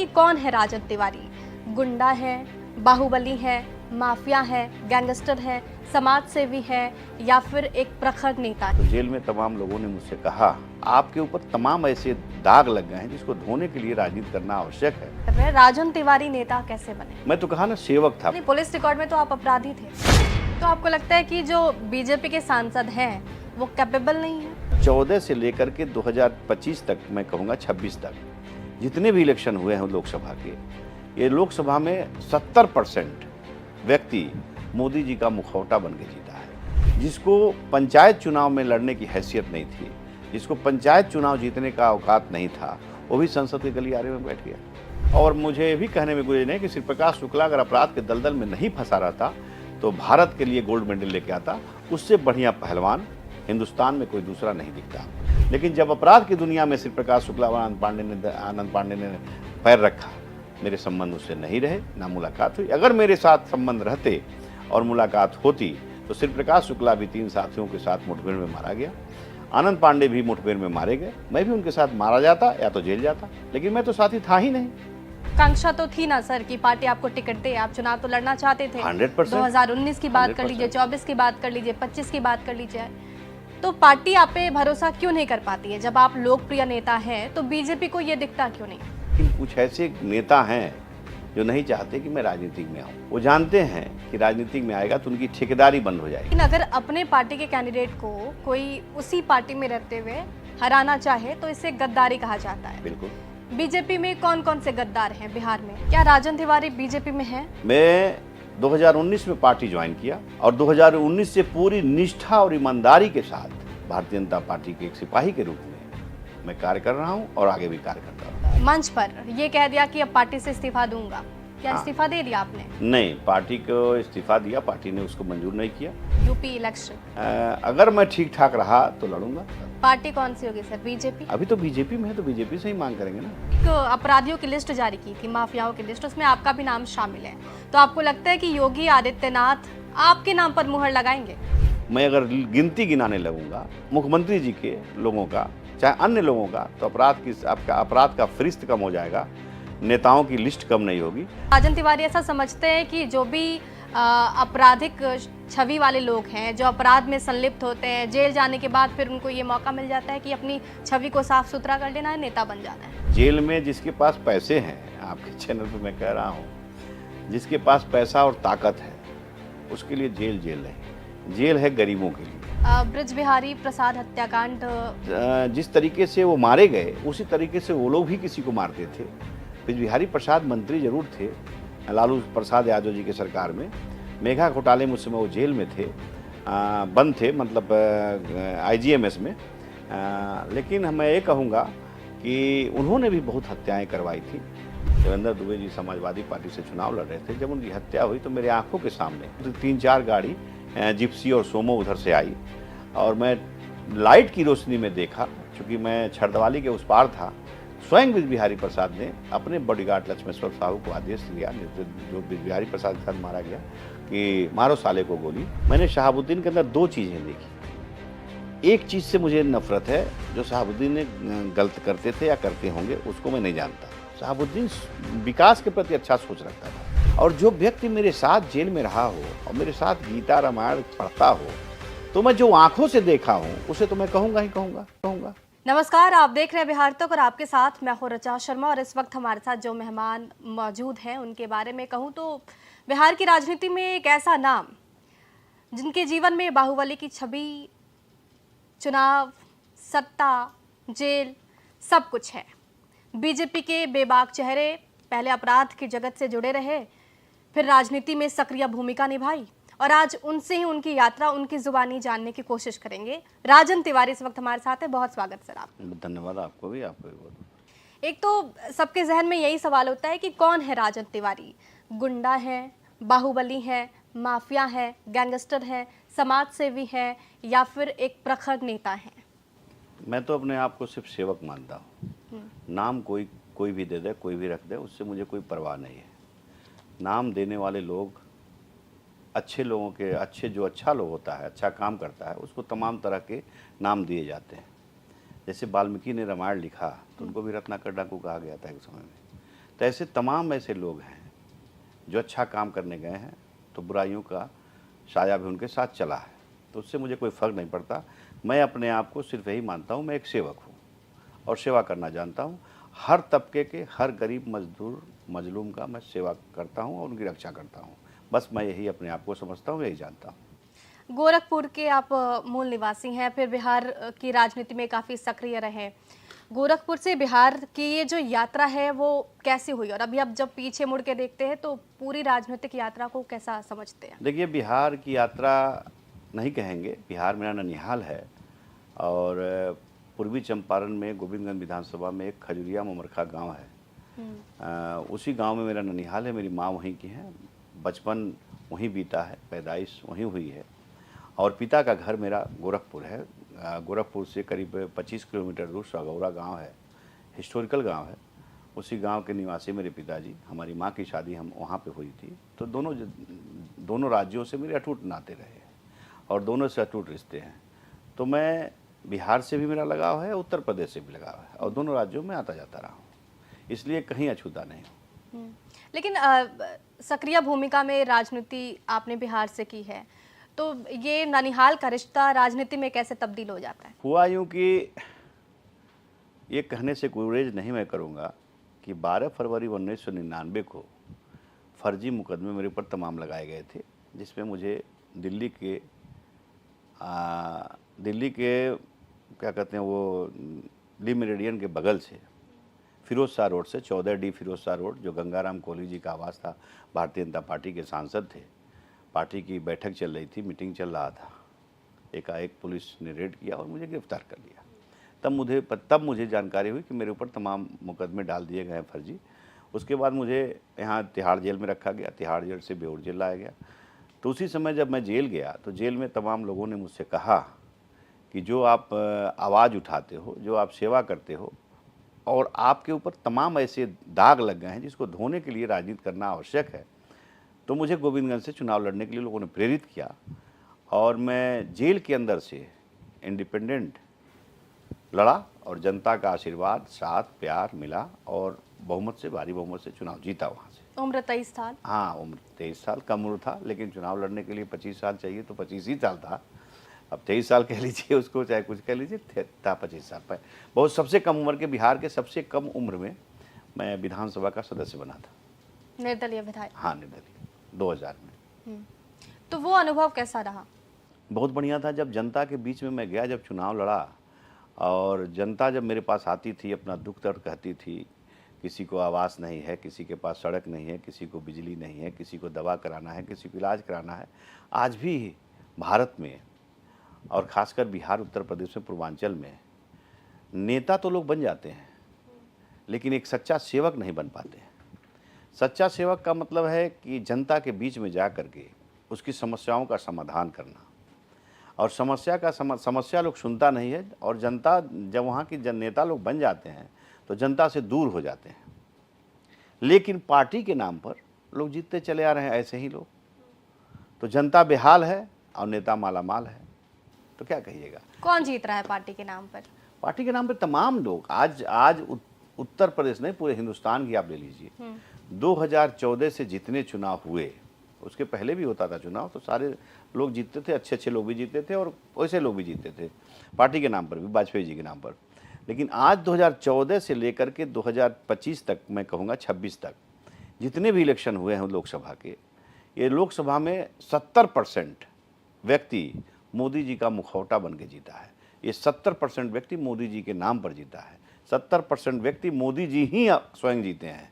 कि कौन है राजन तिवारी? गुंडा है, बाहुबली है, माफिया है, गैंगस्टर है, समाज सेवी है या फिर एक प्रखर नेता है? तो जेल में तमाम लोगों ने मुझसे कहा, आपके ऊपर तमाम ऐसे दाग लग गए हैं जिसको धोने के लिए राजनीति करना आवश्यक है। राजन तिवारी नेता कैसे बने? मैं तो कहा ना, सेवक था। नहीं, पुलिस रिकॉर्ड में तो आप अपराधी थे। तो आपको लगता है कि जो बीजेपी के सांसद हैं वो कैपेबल नहीं है? 14 से लेकर के 2025 तक, मैं कहूँगा 26 तक, जितने भी इलेक्शन हुए हैं लोकसभा के, ये लोकसभा में 70% व्यक्ति मोदी जी का मुखौटा बन के जीता है। जिसको पंचायत चुनाव में लड़ने की हैसियत नहीं थी, जिसको पंचायत चुनाव जीतने का औकात नहीं था, वो भी संसद के गलियारे में बैठ गया। और मुझे भी कहने में गुरेज नहीं कि श्री प्रकाश शुक्ला अगर अपराध के दलदल में नहीं फंसा रहता तो भारत के लिए गोल्ड मेडल लेके आता। उससे बढ़िया पहलवान हिंदुस्तान में कोई दूसरा नहीं दिखता। लेकिन जब अपराध की दुनिया में श्री प्रकाश शुक्ला और आनंद पांडे ने पैर रखा, मेरे संबंध उससे नहीं रहे, ना मुलाकात हुई। अगर मेरे साथ संबंध रहते और मुलाकात होती तो श्री प्रकाश शुक्ला भी 3 साथियों के साथ मुठभेड़ में मारा गया, आनंद पांडे भी मुठभेड़ में मारे गए, मैं भी उनके साथ मारा जाता या तो जेल जाता। लेकिन मैं तो साथी था ही नहीं। कांक्षा तो थी ना सर कि पार्टी आपको टिकट दे, आप चुनाव तो लड़ना चाहते थे। 100%। 2019 की बात कर लीजिए, 24 की बात कर लीजिए, 25 की बात कर लीजिए, तो पार्टी आप पे भरोसा क्यों नहीं कर पाती है? जब आप लोकप्रिय नेता हैं तो बीजेपी को ये दिखता क्यों नहीं? लेकिन कुछ ऐसे नेता हैं जो नहीं चाहते कि मैं राजनीति में आऊं। वो जानते हैं कि राजनीति में आएगा तो उनकी ठेकेदारी बंद हो जाएगी। लेकिन अगर अपने पार्टी के कैंडिडेट को कोई उसी पार्टी में रहते हुए हराना चाहे तो इसे गद्दारी कहा जाता है। बिल्कुल। बीजेपी में कौन कौन से गद्दार हैं बिहार में? क्या राजन तिवारी बीजेपी में है? मैं 2019 में पार्टी ज्वाइन किया और 2019 से पूरी निष्ठा और ईमानदारी के साथ भारतीय जनता पार्टी के एक सिपाही के रूप में मैं कार्य कर रहा हूं और आगे भी कार्य करता रहूंगा। मंच पर ये कह दिया कि अब पार्टी से इस्तीफा दूंगा, क्या इस्तीफा दे दिया आपने? नहीं, पार्टी को इस्तीफा दिया, पार्टी ने उसको मंजूर नहीं किया। यूपी इलेक्शन अगर मैं ठीक ठाक रहा तो लड़ूंगा। पार्टी कौन सी होगी सर? बीजेपी? अभी तो बीजेपी में है तो बीजेपी से ही मांग करेंगे ना। एक अपराधियों की लिस्ट जारी की थी, माफियाओं की लिस्ट, उसमें आपका भी नाम शामिल है। तो आपको लगता है कि योगी आदित्यनाथ आपके नाम पर मुहर लगाएंगे? मैं अगर गिनती गिनाने लगूंगा मुख्यमंत्री जी के लोगों का, चाहे अन्य लोगों का, तो अपराध का फरिश्त कम हो जाएगा, नेताओं की लिस्ट कम नहीं होगी। राजन तिवारी ऐसा समझते हैं कि जो भी आपराधिक छवि वाले लोग हैं, जो अपराध में संलिप्त होते हैं, जेल जाने के बाद फिर उनको ये मौका मिल जाता है कि अपनी छवि को साफ सुथरा कर लेना है, नेता बन जाना है। जेल में जिसके पास पैसे हैं, आपके चैनल पे मैं कह रहा हूँ, जिसके पास पैसा और ताकत है उसके लिए जेल नहीं, जेल है गरीबों के लिए। ब्रज बिहारी प्रसाद हत्याकांड, जिस तरीके से वो मारे गए उसी तरीके से वो लोग भी किसी को मारते थे। ब्रज बिहारी प्रसाद मंत्री जरूर थे लालू प्रसाद यादव जी के सरकार में, मेघा घोटाले में उस समय वो जेल में थे, बंद थे, मतलब IGMS में। लेकिन मैं ये कहूँगा कि उन्होंने भी बहुत हत्याएं करवाई थी। देवेंद्र दुबे जी समाजवादी पार्टी से चुनाव लड़ रहे थे, जब उनकी हत्या हुई तो मेरे आंखों के सामने 3-4 गाड़ी जिप्सी और सोमो उधर से आई और मैं लाइट की रोशनी में देखा। चूँकि मैं छड़दवाली के उस पार था, स्वयं ब्रज बिहारी प्रसाद ने अपने बॉडीगार्ड लक्ष्मेश्वर साहू को आदेश दिया, जो ब्रज बिहारी प्रसाद के साथ मारा गया, कि मारो साले को गोली। मैंने शहाबुद्दीन के अंदर 2 चीज़ें देखी। एक चीज़ से मुझे नफरत है, जो शहाबुद्दीन ने गलत करते थे या करते होंगे उसको मैं नहीं जानता। शहाबुद्दीन विकास के प्रति अच्छा सोच रखता था। और जो व्यक्ति मेरे साथ जेल में रहा हो और मेरे साथ गीता रामायण पढ़ता हो, तो मैं जो आंखों से देखा हूँ उसे तो मैं कहूँगा ही कहूँगा। नमस्कार, आप देख रहे हैं बिहार तक और आपके साथ मैं हूं रचा शर्मा। और इस वक्त हमारे साथ जो मेहमान मौजूद हैं उनके बारे में कहूं तो बिहार की राजनीति में एक ऐसा नाम जिनके जीवन में बाहुबली की छवि, चुनाव, सत्ता, जेल सब कुछ है। बीजेपी के बेबाक चेहरे, पहले अपराध की जगत से जुड़े रहे, फिर राजनीति में सक्रिय भूमिका निभाई और आज उनसे ही उनकी यात्रा, उनकी जुबानी जानने की कोशिश करेंगे। राजन तिवारी इस वक्त हमारे साथ है, बहुत स्वागत सर आपका। धन्यवाद आपको भी बहुत। एक तो सबके जहन में यही सवाल होता है कि कौन है राजन तिवारी? गुंडा है, बाहुबली है, माफिया है, गैंगस्टर है, समाज सेवी है या फिर एक प्रखर नेता है? मैं तो अपने आप को सिर्फ सेवक मानता हूँ। नाम कोई भी दे दे, कोई भी रख दे, उससे मुझे कोई परवाह नहीं है। नाम देने वाले लोग अच्छे लोगों के, जो अच्छा लोग होता है, अच्छा काम करता है, उसको तमाम तरह के नाम दिए जाते हैं। जैसे वाल्मीकि ने रामायण लिखा तो उनको भी रत्नाकर डाकू कहा गया था एक समय में। तो ऐसे तमाम ऐसे लोग हैं जो अच्छा काम करने गए हैं तो बुराइयों का साया भी उनके साथ चला है, तो उससे मुझे कोई फ़र्क नहीं पड़ता। मैं अपने आप को सिर्फ यही मानता हूँ, मैं एक सेवक हूँ और सेवा करना जानता हूँ। हर तबके के, हर गरीब मजदूर मजलूम का मैं सेवा करता हूँ और उनकी रक्षा करता हूँ। बस मैं यही अपने आप को समझता हूँ, यही जानता हूँ। गोरखपुर के आप मूल निवासी हैं, फिर बिहार की राजनीति में काफ़ी सक्रिय रहे। गोरखपुर से बिहार की ये जो यात्रा है वो कैसी हुई, और अभी आप जब पीछे मुड़ के देखते हैं तो पूरी राजनीतिक यात्रा को कैसा समझते हैं? देखिए, बिहार की यात्रा नहीं कहेंगे, बिहार मेरा ननिहाल है और पूर्वी चंपारण में गोविंदगंज विधानसभा में एक खजुरिया ममरखा गांव है। उसी गांव में मेरा ननिहाल है, मेरी माँ वहीं की है, बचपन वहीं बीता है, पैदाइश वहीं हुई है और पिता का घर मेरा गोरखपुर है। गोरखपुर से करीब 25 किलोमीटर दूर सगौरा गांव है, हिस्टोरिकल गांव है। उसी गांव के निवासी मेरे पिताजी, हमारी माँ की शादी हम वहाँ पे हुई थी। तो दोनों राज्यों से मेरे अटूट नाते रहे और दोनों से अटूट रिश्ते हैं। तो मैं बिहार से भी मेरा लगाव है, उत्तर प्रदेश से भी लगाव है और दोनों राज्यों में आता जाता रहा हूँ, इसलिए कहीं अछूता नहीं हूँ। लेकिन सक्रिय भूमिका में राजनीति आपने बिहार से की है, तो ये ननिहाल का रिश्ता राजनीति में कैसे तब्दील हो जाता है? हुआ यूँ कि ये कहने से गुरेज नहीं मैं करूँगा कि 12 फरवरी 1999 को फर्जी मुकदमे मेरे ऊपर तमाम लगाए गए थे, जिसमें मुझे दिल्ली के क्या कहते हैं वो ली मेरिडियन के बगल से फिरोज शाह रोड से 14D फिरोज शाह रोड, जो गंगाराम कोहली जी का आवास था, भारतीय जनता पार्टी के सांसद थे। पार्टी की बैठक चल रही थी, मीटिंग चल रहा था, एकाएक पुलिस ने रेड किया और मुझे गिरफ्तार कर लिया। तब मुझे जानकारी हुई कि मेरे ऊपर तमाम मुकदमे डाल दिए गए हैं फर्जी। उसके बाद मुझे यहाँ तिहाड़ जेल में रखा गया, तिहाड़ जेल से बेऊर जेल लाया गया। तो उसी समय जब मैं जेल गया तो जेल में तमाम लोगों ने मुझसे कहा कि जो आप आवाज़ उठाते हो, जो आप सेवा करते हो और आपके ऊपर तमाम ऐसे दाग लग गए हैं जिसको धोने के लिए राजनीति करना आवश्यक है। तो मुझे गोविंदगंज से चुनाव लड़ने के लिए लोगों ने प्रेरित किया और मैं जेल के अंदर से इंडिपेंडेंट लड़ा और जनता का आशीर्वाद, साथ, प्यार मिला और बहुमत से, भारी बहुमत से चुनाव जीता वहाँ से। उम्र 23 साल? हाँ, उम्र 23 साल, कम उम्र था, लेकिन चुनाव लड़ने के लिए 25 साल चाहिए तो 25 ही साल था। अब 23 साल कह लीजिए उसको, चाहे कुछ कह लीजिए, था 25 साल पर। बहुत सबसे कम उम्र के, बिहार के सबसे कम उम्र में मैं विधानसभा का सदस्य बना था। निर्दलीय विधायक? हाँ, निर्दलीय, 2000 में। तो वो अनुभव कैसा रहा? बहुत बढ़िया था। जब जनता के बीच में मैं गया, जब चुनाव लड़ा और जनता जब मेरे पास आती थी, अपना दुख दर्द कहती थी, किसी को आवास नहीं है, किसी के पास सड़क नहीं है, किसी को बिजली नहीं है, किसी को दवा कराना है, किसी को इलाज कराना है। आज भी भारत में और ख़ासकर बिहार, उत्तर प्रदेश में, पूर्वांचल में नेता तो लोग बन जाते हैं, लेकिन एक सच्चा सेवक नहीं बन पाते हैं। सच्चा सेवक का मतलब है कि जनता के बीच में जा कर के उसकी समस्याओं का समाधान करना, और समस्या लोग सुनता नहीं है, और जनता जब वहाँ की नेता लोग बन जाते हैं तो जनता से दूर हो जाते हैं। लेकिन पार्टी के नाम पर लोग जीतते चले आ रहे हैं, ऐसे ही लोग। तो जनता बेहाल है और नेता मालामाल है, तो क्या कहिएगा। कौन जीत रहा है पार्टी के नाम पर? पार्टी के नाम पर तमाम लोग। आज उत्तर प्रदेश नहीं, पूरे हिंदुस्तान की आप ले लीजिए। 2014 से जितने चुनाव हुए, उसके पहले भी होता था चुनाव, तो सारे लोग जीतते थे, अच्छे अच्छे लोग भी जीतते थे और वैसे लोग भी जीतते थे पार्टी के नाम पर भी, वाजपेयी जी के नाम पर। लेकिन आज 2014 से लेकर के 2025 तक, मैं कहूँगा 26 तक, जितने भी इलेक्शन हुए हैं लोकसभा के, ये लोकसभा में 70% व्यक्ति मोदी जी का मुखौटा बन के जीता है। ये 70% व्यक्ति मोदी जी के नाम पर जीता है। 70% व्यक्ति मोदी जी ही स्वयं जीते हैं,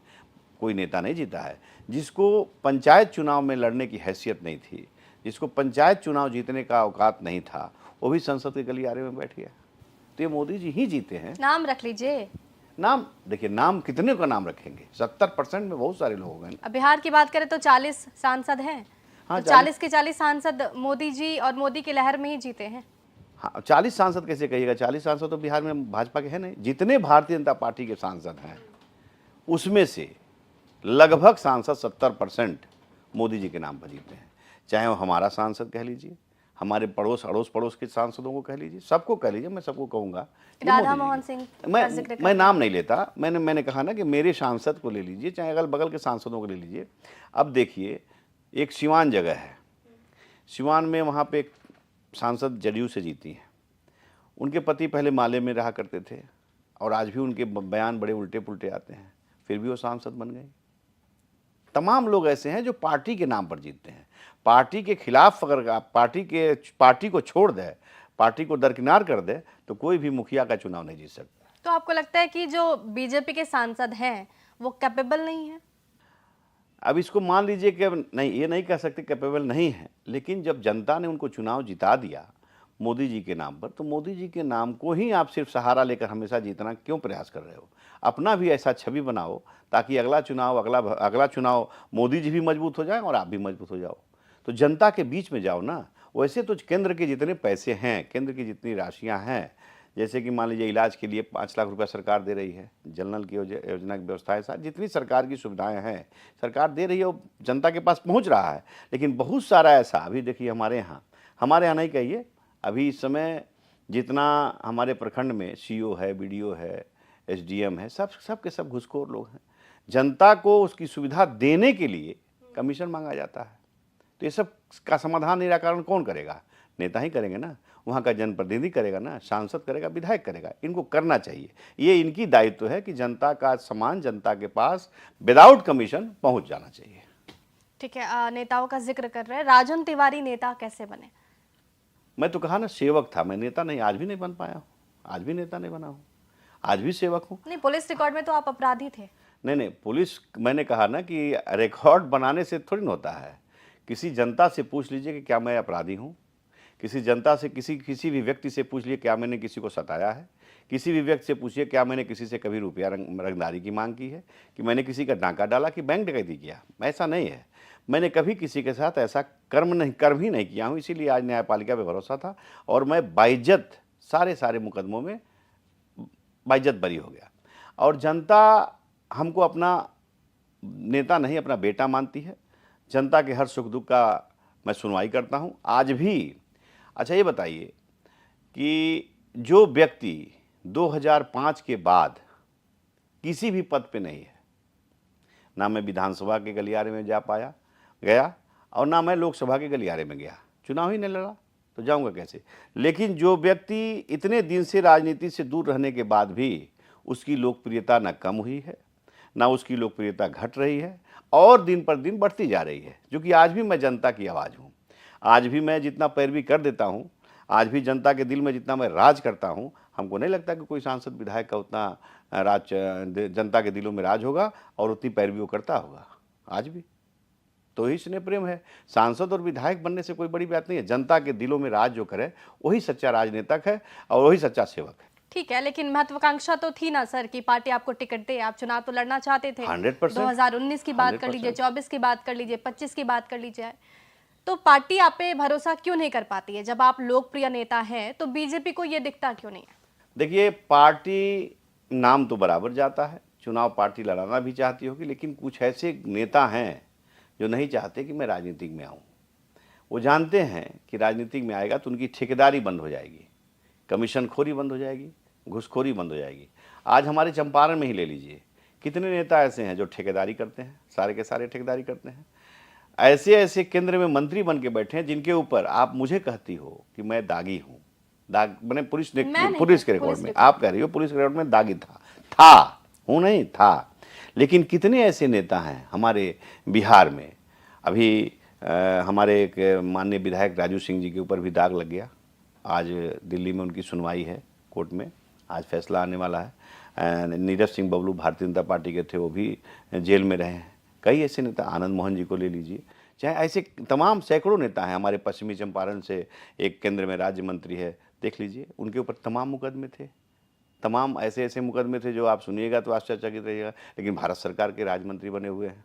कोई नेता नहीं जीता है। जिसको पंचायत चुनाव में लड़ने की हैसियत नहीं थी, जिसको पंचायत चुनाव जीतने का औकात नहीं था, वो भी संसद के गलियारे में बैठ गया। तो ये मोदी जी ही जीते हैं। नाम रख लीजिए। नाम देखिए, नाम कितने का नाम रखेंगे? 70% में बहुत सारे लोग हो गए। अब बिहार की बात करें तो 40 सांसद हैं। हाँ, तो 40 के 40 सांसद मोदी जी और मोदी की लहर में ही जीते हैं। हाँ, 40 सांसद कैसे कहिएगा? 40 सांसद तो बिहार में भाजपा के हैं नहीं। जितने भारतीय जनता पार्टी के सांसद हैं, उसमें से लगभग सांसद 70% मोदी जी के नाम पर जीते हैं। चाहे वो हमारा सांसद कह लीजिए, हमारे अड़ोस पड़ोस के सांसदों को कह लीजिए, सबको कह लीजिए, मैं सबको कहूँगा। ये राधा मोदी जी मोहन की- सिंह मैं का जिक्र मैं कर नाम नहीं लेता, मैंने कहा ना कि मेरे सांसद को ले लीजिए, चाहे अगल बगल के सांसदों को ले लीजिए। अब देखिए, एक सिवान जगह है, सिवान में वहाँ पे एक सांसद जदयू से जीती हैं। उनके पति पहले माले में रहा करते थे और आज भी उनके बयान बड़े उल्टे पुल्टे आते हैं, फिर भी वो सांसद बन गए। तमाम लोग ऐसे हैं जो पार्टी के नाम पर जीतते हैं। पार्टी के खिलाफ अगर आप पार्टी को छोड़ दे, पार्टी को दरकिनार कर दे, तो कोई भी मुखिया का चुनाव नहीं जीत सकता। तो आपको लगता है कि जो बीजेपी के सांसद हैं वो कैपेबल नहीं है? अब इसको मान लीजिए कि नहीं, ये नहीं कह सकते कैपेबल नहीं है, लेकिन जब जनता ने उनको चुनाव जिता दिया मोदी जी के नाम पर, तो मोदी जी के नाम को ही आप सिर्फ सहारा लेकर हमेशा जीतना क्यों प्रयास कर रहे हो? अपना भी ऐसा छवि बनाओ ताकि अगला चुनाव मोदी जी भी मजबूत हो जाए और आप भी मजबूत हो जाओ। तो जनता के बीच में जाओ ना। वैसे तो केंद्र के जितने पैसे हैं, केंद्र की जितनी राशियाँ हैं, जैसे कि मान लीजिए इलाज के लिए 5 लाख रुपया सरकार दे रही है, जनरल की योजना की व्यवस्थाएं, साथ जितनी सरकार की सुविधाएं हैं सरकार दे रही है, वो जनता के पास पहुंच रहा है। लेकिन बहुत सारा ऐसा, अभी देखिए हमारे यहाँ नहीं कहिए, अभी इस समय जितना हमारे प्रखंड में सीओ है, बीडीओ है, एसडीएम है, सब के सब घूसखोर लोग हैं। जनता को उसकी सुविधा देने के लिए कमीशन मांगा जाता है। तो ये सब का समाधान निराकरण कौन करेगा? नेता ही करेंगे ना, वहाँ का जनप्रतिनिधि करेगा ना, सांसद करेगा, विधायक करेगा। इनको करना चाहिए, ये इनकी दायित्व है कि जनता का सामान जनता के पास विदाउट कमीशन पहुँच जाना चाहिए। ठीक है, नेताओं का जिक्र कर रहे हैं, राजन तिवारी नेता कैसे बने? मैं तो कहा ना, सेवक था मैं, नेता नहीं, आज भी नहीं बन पाया हूँ, आज भी नेता नहीं बना हूँ, आज भी सेवक हूँ। नहीं, पुलिस रिकॉर्ड में तो आप अपराधी थे। नहीं, पुलिस, मैंने कहा ना कि रिकॉर्ड बनाने से थोड़ी ना होता है। किसी जनता से पूछ लीजिए कि क्या मैं अपराधी हूँ। किसी जनता से, किसी भी व्यक्ति से पूछ लीजिए क्या मैंने किसी को सताया है। किसी भी व्यक्ति से पूछिए क्या मैंने किसी से कभी रुपया रंगदारी की मांग की है, कि मैंने किसी का डांका डाला, कि बैंक डकैती किया। ऐसा नहीं है, मैंने कभी किसी के साथ ऐसा कर्म ही नहीं किया हूँ। इसीलिए आज न्यायपालिका पे भरोसा था और मैं बाइज्जत सारे मुकदमों में बाइज्जत बरी हो गया। और जनता हमको अपना नेता नहीं, अपना बेटा मानती है। जनता के हर सुख दुख का मैं सुनवाई करता हूँ आज भी। अच्छा ये बताइए कि जो व्यक्ति 2005 के बाद किसी भी पद पे नहीं है, ना मैं विधानसभा के गलियारे में गया और ना मैं लोकसभा के गलियारे में गया, चुनाव ही नहीं लड़ा, तो जाऊंगा कैसे? लेकिन जो व्यक्ति इतने दिन से राजनीति से दूर रहने के बाद भी उसकी लोकप्रियता न कम हुई है, ना उसकी लोकप्रियता घट रही है और दिन पर दिन बढ़ती जा रही है, जो कि आज भी मैं जनता की आवाज़ हूँ। आज भी मैं जितना पैरवी कर देता हूँ, आज भी जनता के दिल में जितना मैं राज करता हूँ, हमको नहीं लगता कि कोई सांसद विधायक का उतना राज जनता के दिलों में राज होगा और उतनी पैरवी वो करता होगा। आज भी तो ही स्नेह प्रेम है। सांसद और विधायक बनने से कोई बड़ी बात नहीं है। जनता के दिलों में राज जो करे वही सच्चा राजनेता है और वही सच्चा सेवक है। ठीक है, लेकिन महत्वाकांक्षा तो थी ना सर कि पार्टी आपको टिकट दे, आप चुनाव तो लड़ना चाहते थे। 100%। 2019 की बात कर लीजिए, 24 की बात कर लीजिए, 25 की बात कर लीजिए, तो पार्टी आप पे भरोसा क्यों नहीं कर पाती है? जब आप लोकप्रिय नेता हैं तो बीजेपी को ये दिखता क्यों नहीं है? देखिए, पार्टी नाम तो बराबर जाता है, चुनाव पार्टी लड़ाना भी चाहती होगी, लेकिन कुछ ऐसे नेता हैं जो नहीं चाहते कि मैं राजनीतिक में आऊँ। वो जानते हैं कि राजनीतिक में आएगा तो उनकी ठेकेदारी बंद हो जाएगी, कमीशनखोरी बंद हो जाएगी, घूसखोरी बंद हो जाएगी। आज हमारे चंपारण में ही ले लीजिए, कितने नेता ऐसे हैं जो ठेकेदारी करते हैं, सारे के सारे ठेकेदारी करते हैं। ऐसे केंद्र में मंत्री बन के बैठे हैं जिनके ऊपर आप मुझे कहती हो कि मैं दागी हूँ। दाग मैंने पुलिस के रिकॉर्ड में, आप कह रही हो पुलिस के रिकॉर्ड में दागी था। लेकिन कितने ऐसे नेता हैं हमारे बिहार में? अभी हमारे एक माननीय विधायक राजू सिंह जी के ऊपर भी दाग लग गया। आज दिल्ली में उनकी सुनवाई है कोर्ट में, आज फैसला आने वाला है। नीरज सिंह बबलू भारतीय जनता पार्टी के थे, वो भी जेल में रहे हैं। कई ऐसे नेता, आनंद मोहन जी को ले लीजिए, चाहे ऐसे तमाम सैकड़ों नेता हैं। हमारे पश्चिमी चंपारण से एक केंद्र में राज्य मंत्री है, देख लीजिए, उनके ऊपर तमाम मुकदमे थे। तमाम ऐसे मुकदमे थे जो आप सुनिएगा तो आश्चर्यचकित रहिएगा, लेकिन भारत सरकार के राज्य मंत्री बने हुए हैं।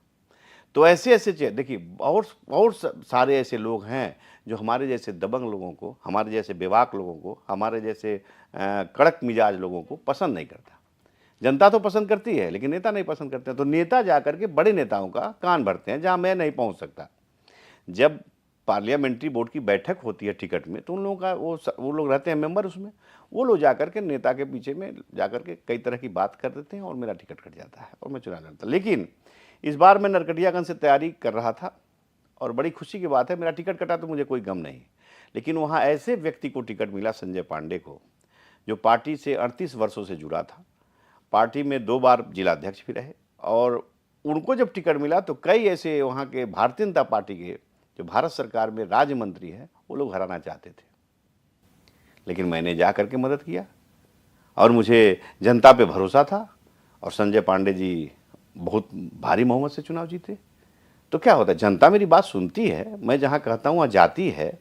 तो ऐसे देखिए, और सारे ऐसे लोग हैं जो हमारे जैसे दबंग लोगों को, हमारे जैसे बेवाक लोगों को, हमारे जैसे कड़क मिजाज लोगों को पसंद नहीं करता। जनता तो पसंद करती है लेकिन नेता नहीं पसंद करते हैं। तो नेता जा करके बड़े नेताओं का कान भरते हैं जहाँ मैं नहीं पहुँच सकता। जब पार्लियामेंट्री बोर्ड की बैठक होती है टिकट में, तो उन लोगों का वो लोग रहते हैं मेंबर उसमें, वो लोग जाकर के नेता के पीछे में जाकर के कई तरह की बात कर देते हैं और मेरा टिकट कट जाता है और मैं चुनाव लड़ता। लेकिन इस बार मैं नरकटियागंज से तैयारी कर रहा था और बड़ी खुशी की बात है मेरा टिकट कटा तो मुझे कोई गम नहीं, लेकिन वहाँ ऐसे व्यक्ति को टिकट मिला, संजय पांडे को, जो पार्टी से 38 वर्षों से जुड़ा था, पार्टी में 2 बार जिलाध्यक्ष भी रहे, और उनको जब टिकट मिला तो कई ऐसे वहाँ के भारतीय जनता पार्टी के जो भारत सरकार में राज्य मंत्री हैं वो लोग हराना चाहते थे, लेकिन मैंने जा करके मदद किया और मुझे जनता पे भरोसा था और संजय पांडे जी बहुत भारी बहुमत से चुनाव जीते। तो क्या होता है, जनता मेरी बात सुनती है, मैं जहाँ कहता हूँ वहाँ जाती है।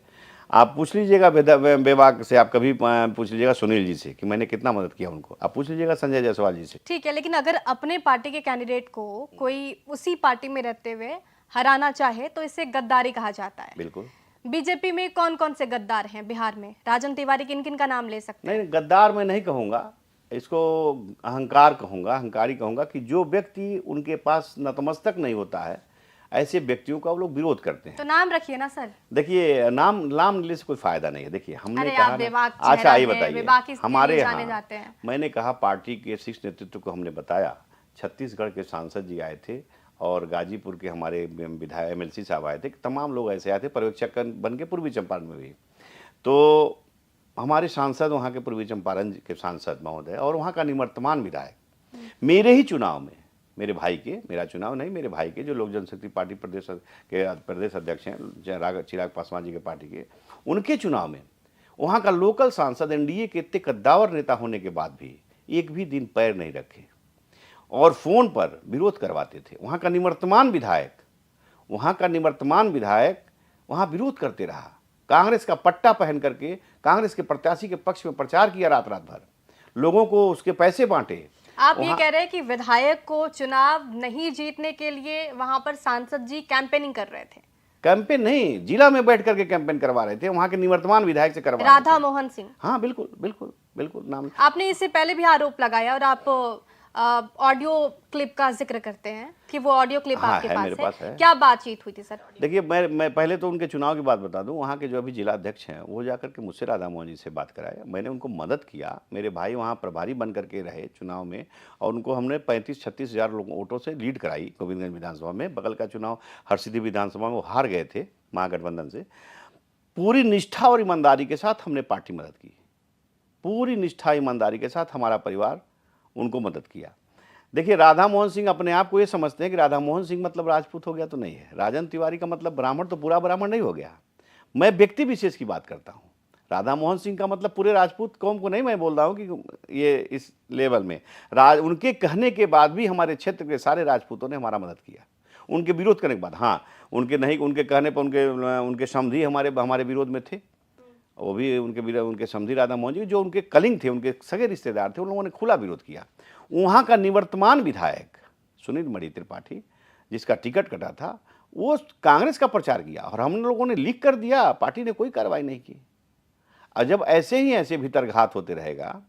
आप पूछ लीजिएगा बेबाक से, आप कभी पूछ लीजिएगा सुनील जी से कि मैंने कितना मदद किया उनको, आप पूछ लीजिएगा संजय जायसवाल जी से। ठीक है, लेकिन अगर अपने पार्टी के कैंडिडेट को कोई उसी पार्टी में रहते हुए हराना चाहे तो इसे गद्दारी कहा जाता है। बिल्कुल। बीजेपी में कौन कौन से गद्दार हैं बिहार में? राजन तिवारी, किन किन का नाम ले सकते हैं? नहीं, गद्दार मैं नहीं कहूँगा, इसको अहंकार कहूँगा, अहंकारी कहूँगा कि जो व्यक्ति उनके पास नतमस्तक नहीं होता है, ऐसे व्यक्तियों का वो लोग विरोध करते हैं। तो नाम रखिए ना सर। देखिए, नाम लेने से कोई फायदा नहीं है। देखिए, हमने अरे कहा आप बेबाक अच्छा चेहरा ये हैं, बताइए, बेबाकी इसके हमारे लिए जाने यहाँ जाते हैं। मैंने कहा पार्टी के शीर्ष नेतृत्व को हमने बताया, छत्तीसगढ़ के सांसद जी आए थे और गाजीपुर के हमारे विधायक MLC साहब आए थे, तमाम लोग ऐसे आए थे, पर्यवेक्षक बन के पूर्वी चंपारण में भी। तो हमारे सांसद, वहाँ के पूर्वी चंपारण के सांसद महोदय और वहाँ का निवर्तमान विधायक मेरे ही चुनाव में, मेरे भाई के, मेरा चुनाव नहीं, मेरे भाई के जो लोक जनशक्ति पार्टी प्रदेश अध्यक्ष हैं चिराग पासवान जी के पार्टी के, उनके चुनाव में वहाँ का लोकल सांसद NDA के इतने कद्दावर नेता होने के बाद भी एक भी दिन पैर नहीं रखे और फोन पर विरोध करवाते थे। वहाँ का निवर्तमान विधायक वहाँ विरोध करते रहा, कांग्रेस का पट्टा पहन करके कांग्रेस के प्रत्याशी के पक्ष में प्रचार किया, रात रात भर लोगों को उसके पैसे बांटे। आप ये कह रहे हैं कि विधायक को चुनाव नहीं जीतने के लिए वहां पर सांसद जी कैंपेनिंग कर रहे थे? कैंपेन नहीं, जिला में बैठ करके कैंपेन करवा रहे थे, वहाँ के निवर्तमान विधायक से करवा रहे थे। राधा मोहन सिंह? हाँ बिल्कुल बिल्कुल बिल्कुल नाम। आपने इससे पहले भी आरोप लगाया और आप ऑडियो क्लिप का जिक्र करते हैं कि वो ऑडियो क्लिप हाँ, आपके है, पास मेरे पास है। क्या बातचीत हुई थी सर? देखिए, मैं पहले तो उनके चुनाव की बात बता दूं। वहाँ के जो अभी जिला अध्यक्ष हैं वो जाकर के मुझसे राधा मोहन जी से बात कराया, मैंने उनको मदद किया। मेरे भाई वहाँ प्रभारी बन करके रहे चुनाव में और उनको हमने 35-36 हज़ार वोटों से लीड कराई गोविंदगंज विधानसभा में। बगल का चुनाव हरसिद्धि विधानसभा में वो हार गए थे महागठबंधन से। पूरी निष्ठा और ईमानदारी के साथ हमने पार्टी मदद की, पूरी निष्ठा ईमानदारी के साथ हमारा परिवार उनको मदद किया। देखिए, राधा मोहन सिंह अपने आप को ये समझते हैं कि राधा मोहन सिंह मतलब राजपूत हो गया, तो नहीं है। राजन तिवारी का मतलब ब्राह्मण, तो पूरा ब्राह्मण नहीं हो गया। मैं व्यक्ति विशेष की बात करता हूँ। राधा मोहन सिंह का मतलब पूरे राजपूत कौम को नहीं मैं बोल रहा हूँ कि ये इस लेवल में। उनके कहने के बाद भी हमारे क्षेत्र के सारे राजपूतों ने हमारा मदद किया, उनके विरोध करने के बाद। हाँ, उनके कहने पर उनके समधी हमारे विरोध में थे, वो भी उनके समधी राधा मोहन जी जो उनके कलिंग थे, उनके सगे रिश्तेदार थे, उन लोगों ने खुला विरोध किया। वहाँ का निवर्तमान विधायक सुनील मणि त्रिपाठी, जिसका टिकट कटा था, वो कांग्रेस का प्रचार किया और हम लोगों ने लीक कर दिया, पार्टी ने कोई कार्रवाई नहीं की। और जब ऐसे भीतरघात होते रहेगा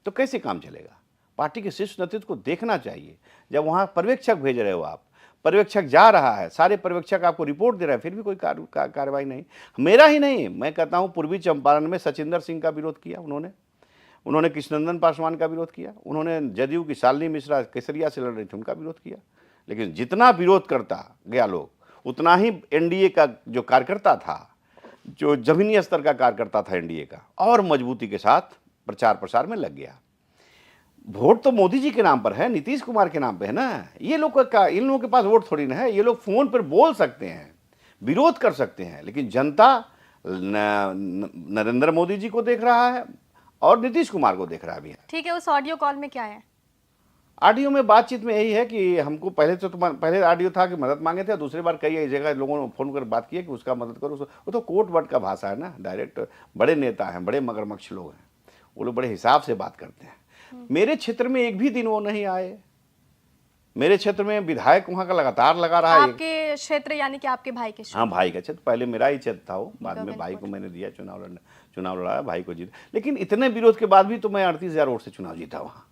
तो कैसे काम चलेगा? पार्टी के शीर्ष नेतृत्व को देखना चाहिए। जब वहाँ पर्यवेक्षक भेज रहे हो आप, पर्यवेक्षक जा रहा है, सारे पर्यवेक्षक आपको रिपोर्ट दे रहे हैं, फिर भी कोई कार्रवाई नहीं। मेरा ही नहीं, मैं कहता हूँ पूर्वी चंपारण में सचिंदर सिंह का विरोध किया उन्होंने कृष्णनंदन पासवान का विरोध किया, उन्होंने जदयू की शालिनी मिश्रा केसरिया से लड़ रही थी, उनका विरोध किया। लेकिन जितना विरोध करता गया लोग, उतना ही NDA का जो कार्यकर्ता था, जो जमीनी स्तर का कार्यकर्ता था NDA का, और मजबूती के साथ प्रचार प्रसार में लग गया। वोट तो मोदी जी के नाम पर है, नीतीश कुमार के नाम पे है ना। इन लोगों के पास वोट थोड़ी ना है। ये लोग फोन पर बोल सकते हैं, विरोध कर सकते हैं, लेकिन जनता नरेंद्र मोदी जी को देख रहा है और नीतीश कुमार को देख रहा भी है। ठीक है, उस ऑडियो कॉल में क्या है? ऑडियो में बातचीत में यही है कि हमको पहले ऑडियो था कि मदद मांगे थे, दूसरी बार कई जगह लोगों ने फोन कर बात की है कि उसका मदद करो। वो तो कोर्ट वर्ड का भाषा है ना, डायरेक्ट। बड़े नेता हैं, बड़े मगरमच्छ लोग हैं, वो लोग बड़े हिसाब से बात करते हैं। मेरे क्षेत्र में एक भी दिन वो नहीं आए। मेरे क्षेत्र में विधायक वहाँ का लगातार लगा रहा है। आपके क्षेत्र यानी कि आपके भाई के क्षेत्र? हाँ, भाई का क्षेत्र। पहले मेरा ही क्षेत्र था वो, बाद में भाई को मैंने दिया, चुनाव लड़ाया, भाई को जीता। लेकिन इतने विरोध के बाद भी तो मैं 38,000 वोट से चुनाव जीता वहाँ।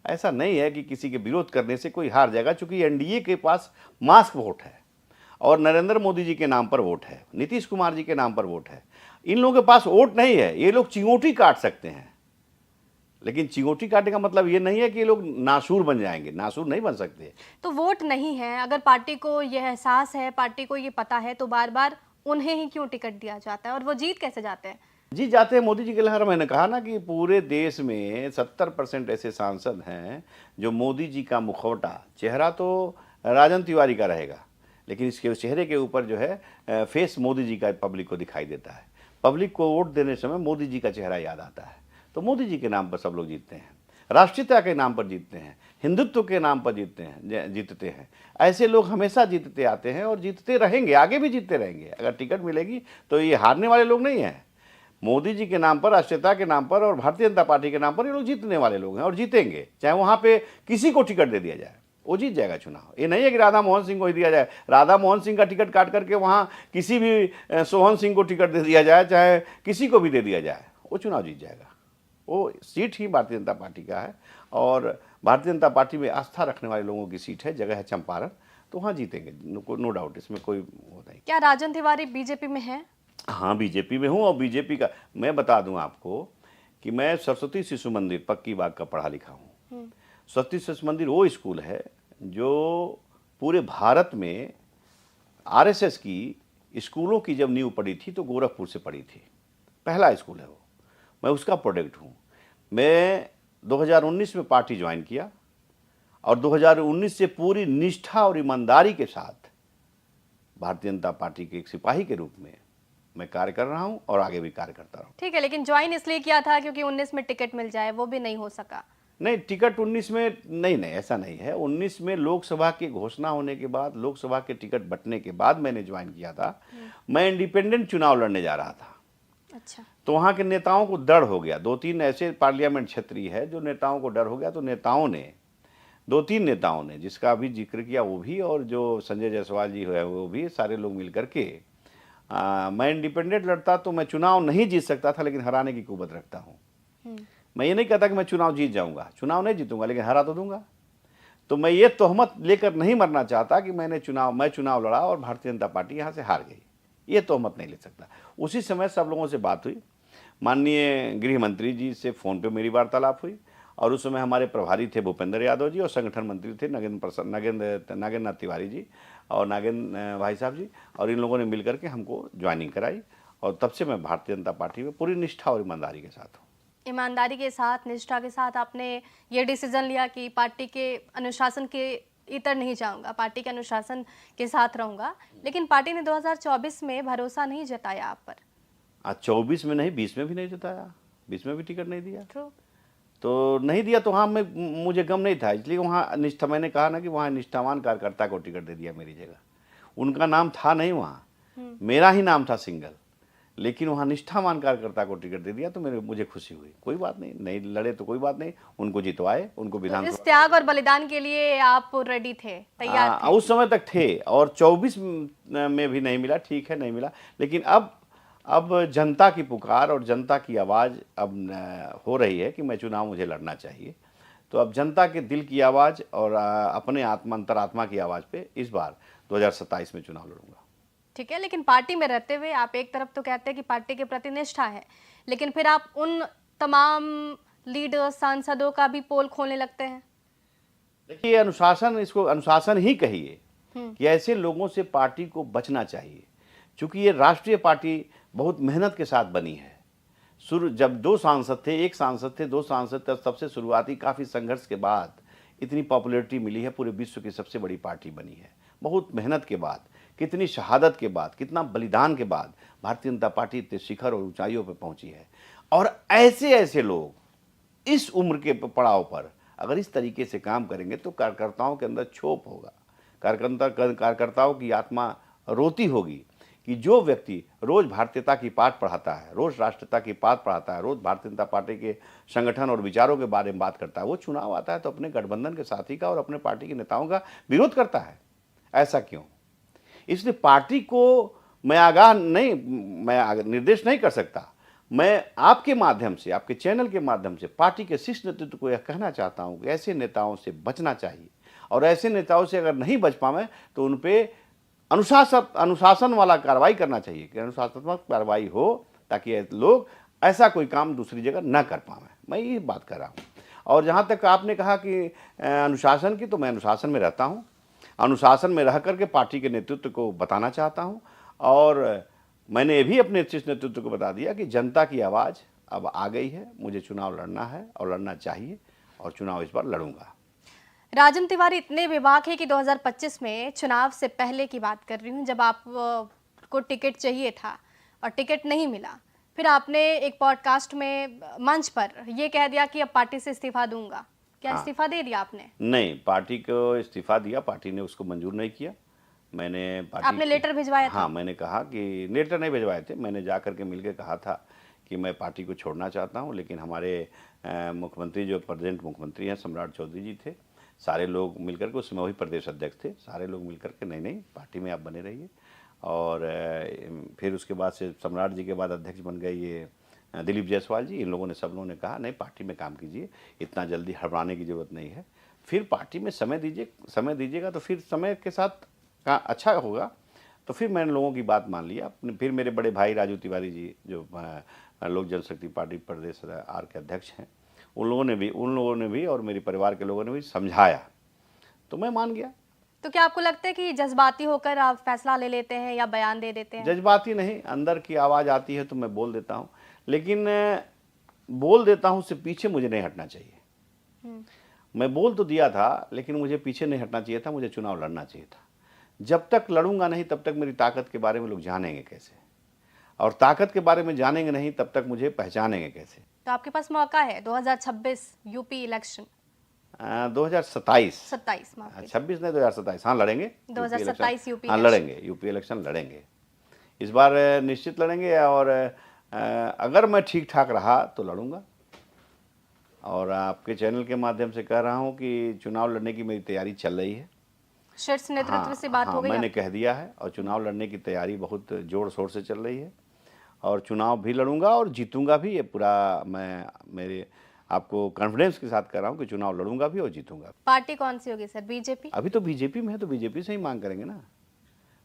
ऐसा नहीं है कि किसी के विरोध करने से कोई हार जाएगा, चूंकि NDA के पास मास्क वोट है और नरेंद्र मोदी जी के नाम पर वोट है, नीतीश कुमार जी के नाम पर वोट है। इन लोगों के पास वोट नहीं है, ये लोग चिंगोटी काट सकते हैं, लेकिन चिंगोटी काटने का मतलब ये नहीं है कि ये लोग नासूर बन जाएंगे, नासूर नहीं बन सकते। तो वोट नहीं है, अगर पार्टी को यह एहसास है, पार्टी को ये पता है, तो बार बार उन्हें ही क्यों टिकट दिया जाता है और वो जीत कैसे जाते हैं? जी जाते हैं मोदी जी के लहर। मैंने कहा ना कि पूरे देश में 70% ऐसे सांसद हैं जो मोदी जी का मुखौटा, चेहरा तो राजन तिवारी का रहेगा, लेकिन इसके चेहरे के ऊपर जो है फेस मोदी जी का पब्लिक को दिखाई देता है। पब्लिक को वोट देने समय मोदी जी का चेहरा याद आता है, तो मोदी जी के नाम पर सब लोग जीतते हैं, राष्ट्रीयता के नाम पर जीतते हैं, हिंदुत्व के नाम पर जीतते हैं। ऐसे लोग हमेशा जीतते आते हैं और जीतते रहेंगे, आगे भी जीतते रहेंगे। अगर टिकट मिलेगी तो ये हारने वाले लोग नहीं हैं। मोदी जी के नाम पर, राष्ट्रीयता के नाम पर और भारतीय जनता पार्टी के नाम पर ये लोग जीतने वाले लोग हैं और जीतेंगे। चाहे वहाँ पे किसी को टिकट दे दिया जाए, वो जीत जाएगा चुनाव। ये नहीं है कि राधा मोहन सिंह को ही दिया जाए, राधा मोहन सिंह का टिकट काट करके वहाँ किसी भी सोहन सिंह को टिकट दे दिया जाए, चाहे किसी को भी दे दिया जाए, वो चुनाव जीत जाएगा। वो सीट ही भारतीय जनता पार्टी का है और भारतीय जनता पार्टी में आस्था रखने वाले लोगों की सीट है, जगह है चंपारण, तो वहाँ जीतेंगे, नो डाउट, इसमें कोई वो नहीं। क्या राजन तिवारी बीजेपी में है? हाँ, बीजेपी में हूँ और बीजेपी का मैं बता दूं आपको कि मैं सरस्वती शिशु मंदिर पक्की बाग का पढ़ा लिखा हूँ। सरस्वती शिशु मंदिर वो स्कूल है जो पूरे भारत में आरएसएस की स्कूलों की जब नींव पड़ी थी तो गोरखपुर से पड़ी थी, पहला स्कूल है वो, मैं उसका प्रोडक्ट हूँ। मैं 2019 में पार्टी ज्वाइन किया और 2019 से पूरी निष्ठा और ईमानदारी के साथ भारतीय जनता पार्टी के एक सिपाही के रूप में मैं कार्य कर रहा हूं और आगे भी कार्य करता रहूं। ठीक है, लेकिन ज्वाइन इसलिए किया था क्योंकि 19 में टिकट मिल जाए, वो भी नहीं हो सका। नहीं, टिकट 19 में नहीं, ऐसा नहीं है। 19 में लोकसभा की घोषणा होने के बाद, लोकसभा के टिकट बंटने के बाद मैंने ज्वाइन किया था। मैं इंडिपेंडेंट चुनाव लड़ने जा रहा था। अच्छा। तो वहाँ के नेताओं को डर हो गया, 2-3 ऐसे पार्लियामेंट क्षेत्रीय है जो नेताओं को डर हो गया, तो नेताओं ने 2-3 नेताओं ने, जिसका अभी जिक्र किया वो भी और जो संजय जायसवाल जी है वो भी, सारे लोग मिल करके मैं इंडिपेंडेंट लड़ता तो मैं चुनाव नहीं जीत सकता था, लेकिन हराने की कुव्वत रखता हूँ। मैं ये नहीं कहता कि मैं चुनाव जीत जाऊंगा, चुनाव नहीं जीतूंगा, लेकिन हरा तो दूंगा। तो मैं ये तोहमत लेकर नहीं मरना चाहता कि मैं चुनाव लड़ा और भारतीय जनता पार्टी यहाँ से हार गई, ये तोहमत नहीं ले सकता। उसी समय सब लोगों से बात हुई, माननीय गृह मंत्री जी से फ़ोन पे मेरी वार्तालाप हुई और उस समय हमारे प्रभारी थे भूपेंद्र यादव जी और संगठन मंत्री थे नागेंद्र तिवारी जी और नागेंद्र भाई साहब जी, और इन लोगों ने मिलकर के हमको ज्वाइनिंग कराई और तब से मैं भारतीय जनता पार्टी में पूरी निष्ठा और ईमानदारी के साथ हूँ। ईमानदारी के साथ, निष्ठा के साथ आपने ये डिसीजन लिया कि पार्टी के अनुशासन के इतर नहीं जाऊंगा, पार्टी के अनुशासन के साथ रहूंगा, लेकिन पार्टी ने 2024 में भरोसा नहीं जताया आप पर। आज 24 में नहीं, 20 में भी नहीं जताया, 20 में भी टिकट नहीं दिया। True. तो नहीं दिया तो हाँ, मुझे गम नहीं था, इसलिए वहाँ निष्ठा, मैंने कहा ना कि वहाँ निष्ठावान कार्यकर्ता को टिकट दे दिया मेरी जगह। उनका नाम था नहीं वहाँ, मेरा ही नाम था सिंगल, लेकिन वहाँ निष्ठावान कार्यकर्ता को टिकट दे दिया तो मुझे खुशी हुई। कोई बात नहीं, नहीं लड़े तो कोई बात नहीं, उनको जितवाए, उनको विधानसभा। इस त्याग और बलिदान के लिए आप रेडी थे, तैयार थे? उस समय तक थे और 24 में भी नहीं मिला, ठीक है नहीं मिला, लेकिन अब जनता की पुकार और जनता की आवाज़ अब हो रही है कि मैं चुनाव मुझे लड़ना चाहिए। तो अब जनता के दिल की आवाज़ और अपने अंतरात्मा की आवाज़ पे इस बार 2027 में चुनाव लड़ूंगा। ठीक है, लेकिन पार्टी में रहते हुए आप एक तरफ तो कहते हैं कि पार्टी के प्रति निष्ठा है, लेकिन फिर आप उन तमाम लीडर्स, सांसदों का भी पोल खोलने लगते हैं। देखिए, अनुशासन, इसको अनुशासन ही कहिए कि ऐसे लोगों से पार्टी को बचना चाहिए, क्योंकि ये राष्ट्रीय पार्टी बहुत मेहनत के साथ बनी है। जब 2 सांसद थे, 1 सांसद थे, 2 सांसद थे, तब से शुरुआती काफ़ी संघर्ष के बाद इतनी पॉपुलैरिटी मिली है, पूरे विश्व की सबसे बड़ी पार्टी बनी है। बहुत मेहनत के बाद, कितनी शहादत के बाद, कितना बलिदान के बाद भारतीय जनता पार्टी इतने शिखर और ऊंचाइयों पर पहुंची है। और ऐसे लोग इस उम्र के पड़ाव पर अगर इस तरीके से काम करेंगे तो कार्यकर्ताओं के अंदर क्षोभ होगा, कार्यकर्ताओं की आत्मा रोती होगी कि जो व्यक्ति रोज भारतीयता की पाठ पढ़ाता है, रोज राष्ट्रीयता की पाठ पढ़ाता है, रोज भारतीय जनता पार्टी के संगठन और विचारों के बारे में बात करता है, वो चुनाव आता है तो अपने गठबंधन के साथी का और अपने पार्टी के नेताओं का विरोध करता है। ऐसा क्यों? इसलिए पार्टी को मैं निर्देश नहीं कर सकता। मैं आपके माध्यम से, आपके चैनल के माध्यम से पार्टी के शीर्ष नेतृत्व को यह कहना चाहता हूं कि ऐसे नेताओं से बचना चाहिए और ऐसे नेताओं से अगर नहीं बच पाए तो उन पे अनुशासन वाला कार्रवाई करना चाहिए कि अनुशासनात्मक कार्रवाई हो, ताकि लोग ऐसा कोई काम दूसरी जगह न कर पाए। मैं ये बात कर रहा हूँ। और जहाँ तक आपने कहा कि अनुशासन की, तो मैं अनुशासन में रहता हूँ। अनुशासन में रह करके पार्टी के नेतृत्व को बताना चाहता हूँ, और मैंने ये भी अपने शीर्ष नेतृत्व को बता दिया कि जनता की आवाज़ अब आ गई है, मुझे चुनाव लड़ना है और लड़ना चाहिए, और चुनाव इस बार लड़ूंगा। राजन तिवारी, इतने बेबाक है कि 2025 में चुनाव से पहले की बात कर रही हूँ, जब आप को टिकट चाहिए था और टिकट नहीं मिला, फिर आपने एक पॉडकास्ट में मंच पर ये कह दिया कि अब पार्टी से इस्तीफा दूंगा। क्या हाँ। इस्तीफा दे दिया आपने? नहीं, पार्टी को इस्तीफा दिया, पार्टी ने उसको मंजूर नहीं किया। मैंने पार्टी आपने लेटर भिजवाया था? हाँ, मैंने कहा कि लेटर नहीं भिजवाए थे, मैंने जा करके मिल के कहा था कि मैं पार्टी को छोड़ना चाहता हूँ। लेकिन हमारे मुख्यमंत्री, जो प्रेजेंट मुख्यमंत्री हैं, सम्राट चौधरी जी थे, सारे लोग मिलकर के, उसमें वही प्रदेश अध्यक्ष थे, सारे लोग मिलकर के नहीं पार्टी में आप बने रहिए। और फिर उसके बाद से सम्राट जी के बाद अध्यक्ष बन गए ये दिलीप जायसवाल जी। इन लोगों ने, सब लोगों ने कहा नहीं, पार्टी में काम कीजिए, इतना जल्दी हड़बड़ाने की जरूरत नहीं है, फिर पार्टी में समय दीजिएगा तो फिर समय के साथ का अच्छा होगा। तो फिर मैंने लोगों की बात मान लिया। फिर मेरे बड़े भाई राजू तिवारी जी, जो लोक जनशक्ति पार्टी प्रदेश आर के अध्यक्ष हैं, उन लोगों ने भी और मेरे परिवार के लोगों ने भी समझाया, तो मैं मान गया। तो क्या आपको लगता है कि जज्बाती होकर आप फैसला ले लेते हैं या बयान दे देते हैं? जज्बाती नहीं, अंदर की आवाज़ आती है तो मैं बोल देता हूँ, लेकिन बोल देता हूँ, उससे पीछे मुझे नहीं हटना चाहिए। मैं बोल तो दिया था, लेकिन मुझे पीछे नहीं हटना चाहिए था, मुझे चुनाव लड़ना चाहिए था। जब तक लड़ूंगा नहीं, तब तक मेरी ताकत के बारे में लोग जानेंगे कैसे, और ताकत के बारे में जानेंगे नहीं, तब तक मुझे पहचानेंगे कैसे। तो आपके पास मौका है 2026 यूपी इलेक्शन। 2027 27 माफ कीजिए। 26 नहीं, 2027, हाँ लड़ेंगे। 2027 यूपी हाँ लड़ेंगे, यूपी इलेक्शन लड़ेंगे, इस बार निश्चित लड़ेंगे। और अगर मैं ठीक ठाक रहा तो लड़ूंगा। और आपके चैनल के माध्यम से कह रहा हूँ कि चुनाव लड़ने की मेरी तैयारी चल रही है। शीर्ष नेतृत्व से बात हो गई? मैंने कह दिया है, और चुनाव लड़ने की तैयारी बहुत जोर शोर से चल रही है, और चुनाव भी लड़ूंगा और जीतूंगा भी। ये पूरा मैं मेरे आपको कॉन्फिडेंस के साथ कह रहा हूँ कि चुनाव लड़ूंगा भी और जीतूंगा। पार्टी कौन सी होगी सर? बीजेपी? अभी तो बीजेपी में है, तो बीजेपी से ही मांग करेंगे ना।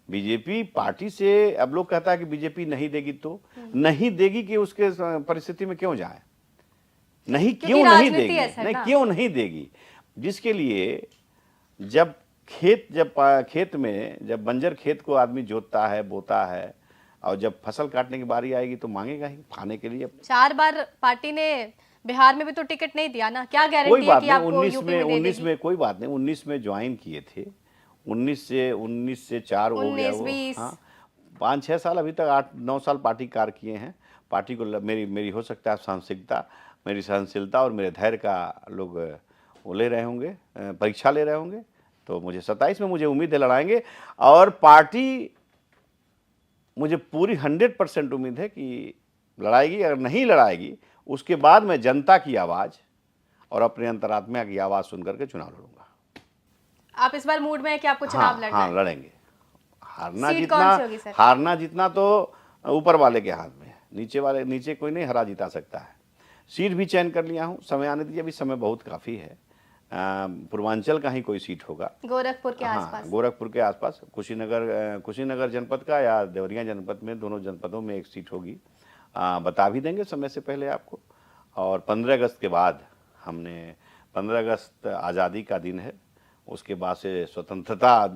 बीजेपी पार्टी से, अब लोग कहता है कि बीजेपी नहीं देगी, तो नहीं देगी कि उसके परिस्थिति में क्यों जाए? नहीं, क्यों नहीं देगी? नहीं, क्यों नहीं देगी? जिसके लिए जब खेत में जब बंजर खेत को आदमी जोतता है, बोता है, और जब फसल काटने की बारी आएगी तो मांगेगा ही खाने के लिए। 4 बार पार्टी ने बिहार में भी तो टिकट नहीं दिया ना, क्या गारंटी है कि आपको यूपी में दे देगी? 19 में कोई बात नहीं, 19 में ज्वाइन किए थे, 19 से 4 हो गया वो। हाँ, 5-6 साल, अभी तक 8-9 साल पार्टी कार्य किए हैं। पार्टी को मेरी हो सकता है सहनशीलता, मेरी सहनशीलता और मेरे धैर्य का लोग वो ले रहे होंगे, परीक्षा ले रहे होंगे। तो मुझे 27 में मुझे उम्मीद है लड़ाएंगे, और पार्टी मुझे पूरी 100% उम्मीद है कि लड़ाएगी। अगर नहीं लड़ाएगी, उसके बाद मैं जनता की आवाज़ और अपने अंतरात्मा की आवाज़ सुनकर के चुनाव लड़ूंगा। आप इस बार मूड में है कि आपको चुनाव लड़ना है? लड़ेंगे। हारना जीतना तो ऊपर वाले के हाथ में है, नीचे कोई नहीं हरा जीता सकता है। सीट भी चयन कर लिया हूँ, समय आने दीजिए, अभी समय बहुत काफ़ी है। पूर्वांचल का ही कोई सीट होगा, गोरखपुर के आसपास। गोरखपुर के आसपास, कुशीनगर जनपद का या देवरिया जनपद में, दोनों जनपदों में एक सीट होगी। बता भी देंगे समय से पहले आपको। और 15 अगस्त के बाद 15 अगस्त आज़ादी का दिन है, उसके बाद से स्वतंत्रता,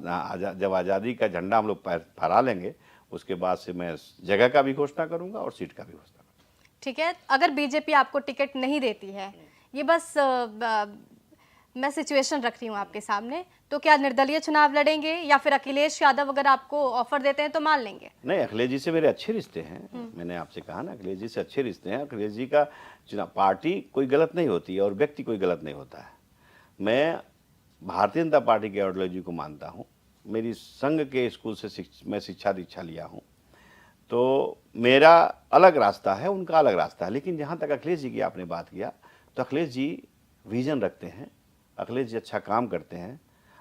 जब आज़ादी का झंडा हम लोग फहरा लेंगे, उसके बाद से मैं जगह का भी घोषणा करूंगा और सीट का भी घोषणा करूंगा। ठीक है, अगर बीजेपी आपको टिकट नहीं देती है, ये बस मैं सिचुएशन रख रही हूँ आपके सामने, तो क्या निर्दलीय चुनाव लड़ेंगे या फिर अखिलेश यादव अगर आपको ऑफर देते हैं तो मान लेंगे? नहीं, अखिलेश जी से मेरे अच्छे रिश्ते हैं। मैंने आपसे कहा ना, अखिलेश जी से अच्छे रिश्ते हैं। अखिलेश जी का चुनाव, पार्टी कोई गलत नहीं होती और व्यक्ति कोई गलत नहीं होता है। मैं भारतीय जनता पार्टी के आइडियोलॉजी को मानता हूँ। मेरी संघ के स्कूल से मैं शिक्षा दीक्षा लिया हूँ, तो मेरा अलग रास्ता है, उनका अलग रास्ता है। लेकिन जहाँ तक अखिलेश जी की आपने बात किया, तो अखिलेश जी विजन रखते हैं, अखिलेश जी अच्छा काम करते हैं।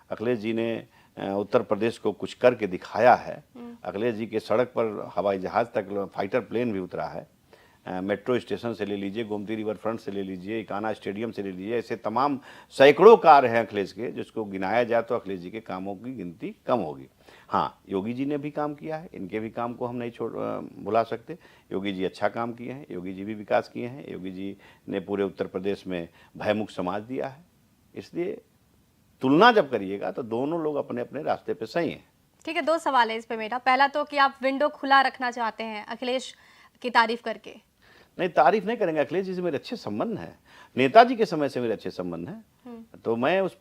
अखिलेश जी ने उत्तर प्रदेश को कुछ करके दिखाया है। अखिलेश जी के सड़क पर हवाई जहाज तक, फाइटर प्लेन भी उतरा है। मेट्रो स्टेशन से ले लीजिए, गोमती रिवर फ्रंट से ले लीजिए, इकाना स्टेडियम से ले लीजिए, ऐसे तमाम सैकड़ों कार्य हैं अखिलेश के, जिसको गिनाया जाए तो अखिलेश जी के कामों की गिनती कम होगी। हाँ, योगी जी ने भी काम किया है, इनके भी काम को हम नहीं भुला सकते। योगी जी अच्छा काम किए हैं, योगी जी भी विकास किए हैं, योगी जी ने पूरे उत्तर प्रदेश में भयमुक्त समाज दिया है। इसलिए तुलना जब करिएगा तो दोनों लोग अपने अपने रास्ते पे सही हैं। ठीक है, 2 सवाल है इस पे मेरा। पहला तो कि आप विंडो खुला रखना चाहते हैं अखिलेश की तारीफ करके। नहीं, तारीफ नहीं करेंगे, अखिलेश जी से मेरे अच्छे संबंध हैं, नेताजी के समय से मेरे अच्छे संबंध हैं। तो मैं उस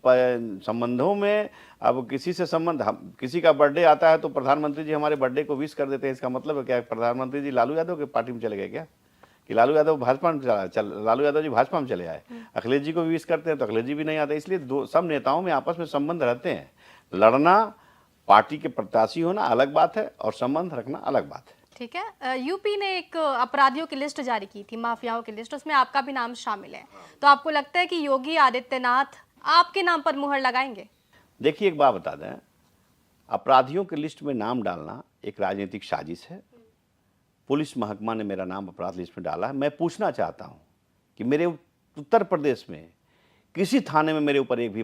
संबंधों में अब किसी से संबंध, किसी का बर्थडे आता है तो प्रधानमंत्री जी हमारे बर्थडे को विश कर देते हैं, इसका मतलब है क्या प्रधानमंत्री जी लालू यादव के पार्टी में चले गए क्या, कि लालू यादव भाजपा में लालू यादव जी भाजपा में चले आए? अखिलेश जी को भी विश करते हैं तो अखिलेश जी भी नहीं आते। इसलिए सब नेताओं में आपस में संबंध रहते हैं। लड़ना, पार्टी के प्रत्याशी होना अलग बात है और संबंध रखना अलग बात है। ठीक है, यूपी ने एक अपराधियों की लिस्ट जारी की थी, माफियाओं की लिस्ट, उसमें आपका भी नाम शामिल है। तो आपको लगता है कि योगी आदित्यनाथ आपके नाम पर मुहर लगाएंगे? देखिए, एक बात बता दें, अपराधियों की लिस्ट में नाम डालना एक राजनीतिक साजिश है। पुलिस महकमा ने मेरा नाम अपराध लिस्ट में डाला है। मैं पूछना चाहता हूं कि मेरे उत्तर प्रदेश में किसी थाने में मेरे ऊपर एक भी